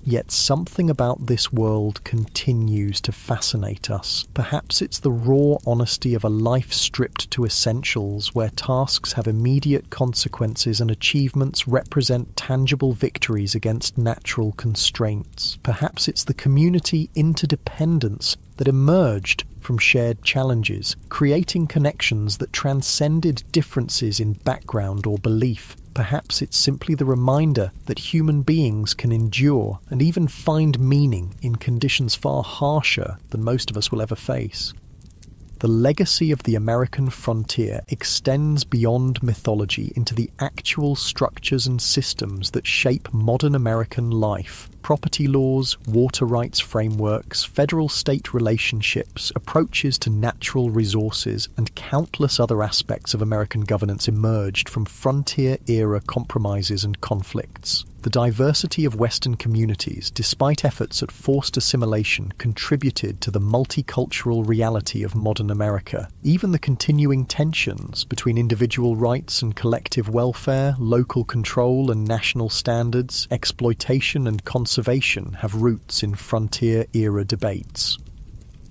Yet something about this world continues to fascinate us. Perhaps it's the raw honesty of a life stripped to essentials, where tasks have immediate consequences and achievements represent tangible victories against natural constraints. Perhaps it's the community interdependence that emerged from shared challenges, creating connections that transcended differences in background or belief. Perhaps it's simply the reminder that human beings can endure and even find meaning in conditions far harsher than most of us will ever face. The legacy of the American frontier extends beyond mythology into the actual structures and systems that shape modern American life. Property laws, water rights frameworks, federal-state relationships, approaches to natural resources, and countless other aspects of American governance emerged from frontier-era compromises and conflicts. The diversity of Western communities, despite efforts at forced assimilation, contributed to the multicultural reality of modern America. Even the continuing tensions between individual rights and collective welfare, local control and national standards, exploitation and conservation have roots in frontier-era debates.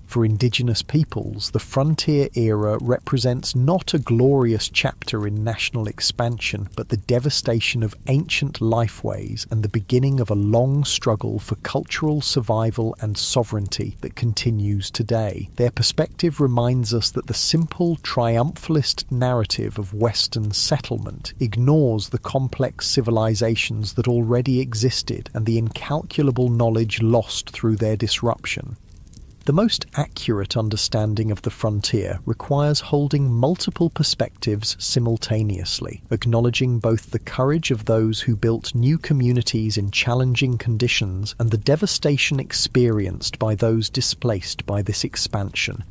For indigenous peoples, the frontier era represents not a glorious chapter in national expansion, but the devastation of ancient lifeways and the beginning of a long struggle for cultural survival and sovereignty that continues today. Their perspective reminds us that the simple triumphalist narrative of Western settlement ignores the complex civilizations that already existed and the incalculable knowledge lost through their disruption. The most accurate understanding of the frontier requires holding multiple perspectives simultaneously, acknowledging both the courage of those who built new communities in challenging conditions and the devastation experienced by those displaced by this expansion.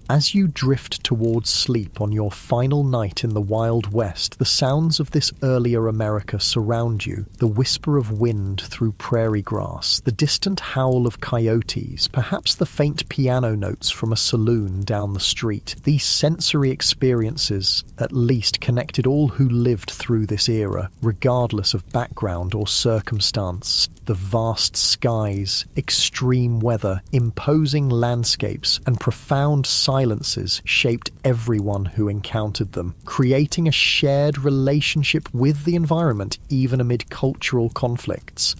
As you drift towards sleep on your final night in the Wild West, the sounds of this earlier America surround you, the whisper of wind through prairie grass, the distant howl of coyotes, perhaps the faint piano notes from a saloon down the street. These sensory experiences, at least, connected all who lived through this era, regardless of background or circumstance. The vast skies, extreme weather, imposing landscapes, and profound silences shaped everyone who encountered them, creating a shared relationship with the environment even amid cultural conflicts.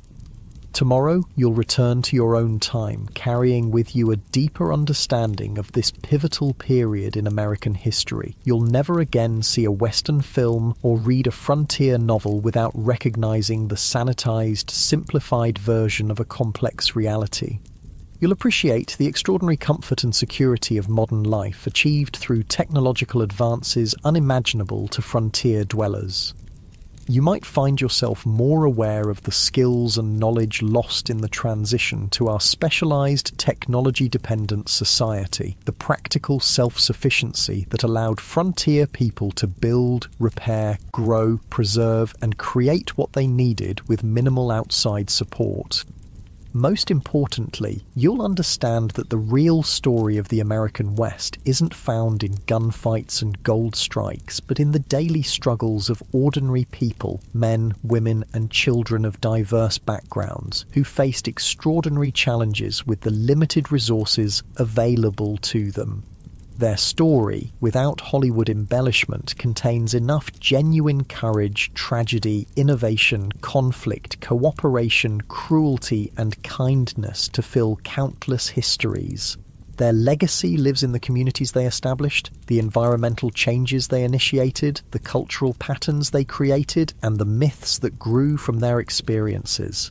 Tomorrow, you'll return to your own time, carrying with you a deeper understanding of this pivotal period in American history. You'll never again see a Western film or read a frontier novel without recognizing the sanitized, simplified version of a complex reality. You'll appreciate the extraordinary comfort and security of modern life, achieved through technological advances unimaginable to frontier dwellers. You might find yourself more aware of the skills and knowledge lost in the transition to our specialized, technology-dependent society, the practical self-sufficiency that allowed frontier people to build, repair, grow, preserve, and create what they needed with minimal outside support. Most importantly, you'll understand that the real story of the American West isn't found in gunfights and gold strikes, but in the daily struggles of ordinary people, men, women, and children of diverse backgrounds, who faced extraordinary challenges with the limited resources available to them. Their story, without Hollywood embellishment, contains enough genuine courage, tragedy, innovation, conflict, cooperation, cruelty, and kindness to fill countless histories. Their legacy lives in the communities they established, the environmental changes they initiated, the cultural patterns they created, and the myths that grew from their experiences.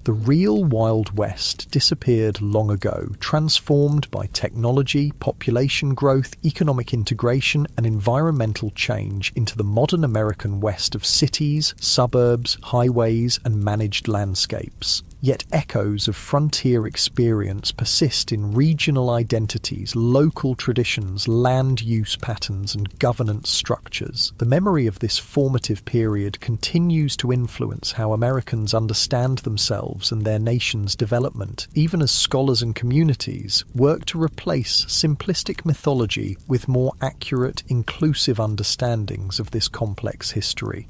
The real Wild West disappeared long ago, transformed by technology, population growth, economic integration, and environmental change into the modern American West of cities, suburbs, highways, and managed landscapes. Yet echoes of frontier experience persist in regional identities, local traditions, land use patterns, and governance structures. The memory of this formative period continues to influence how Americans understand themselves and their nation's development, even as scholars and communities work to replace simplistic mythology with more accurate, inclusive understandings of this complex history.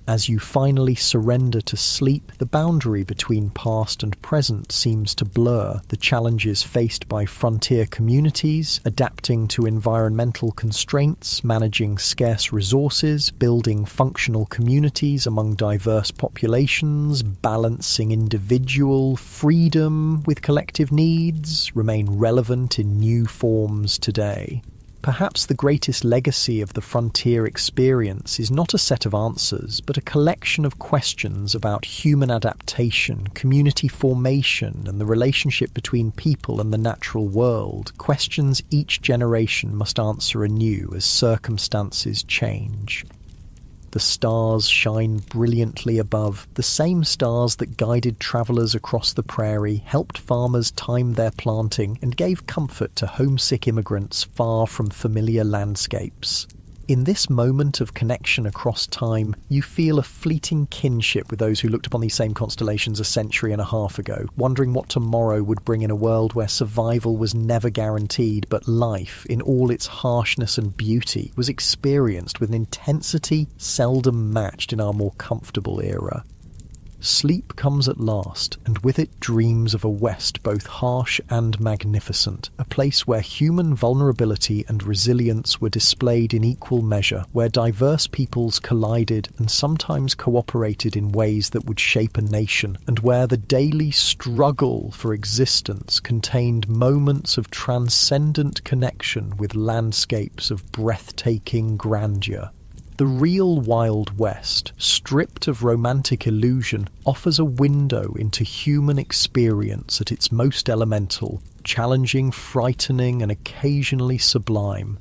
As you finally surrender to sleep, the boundary between past and present seems to blur. The challenges faced by frontier communities, adapting to environmental constraints, managing scarce resources, building functional communities among diverse populations, balancing individual freedom with collective needs, remain relevant in new forms today. Perhaps the greatest legacy of the frontier experience is not a set of answers, but a collection of questions about human adaptation, community formation, and the relationship between people and the natural world. Questions each generation must answer anew as circumstances change. The stars shine brilliantly above, the same stars that guided travellers across the prairie, helped farmers time their planting, and gave comfort to homesick immigrants far from familiar landscapes. In this moment of connection across time, you feel a fleeting kinship with those who looked upon these same constellations a century and a half ago, wondering what tomorrow would bring in a world where survival was never guaranteed, but life, in all its harshness and beauty, was experienced with an intensity seldom matched in our more comfortable era. Sleep comes at last, and with it dreams of a West both harsh and magnificent, a place where human vulnerability and resilience were displayed in equal measure, where diverse peoples collided and sometimes cooperated in ways that would shape a nation, and where the daily struggle for existence contained moments of transcendent connection with landscapes of breathtaking grandeur. The real Wild West, stripped of romantic illusion, offers a window into human experience at its most elemental, challenging, frightening, and occasionally sublime.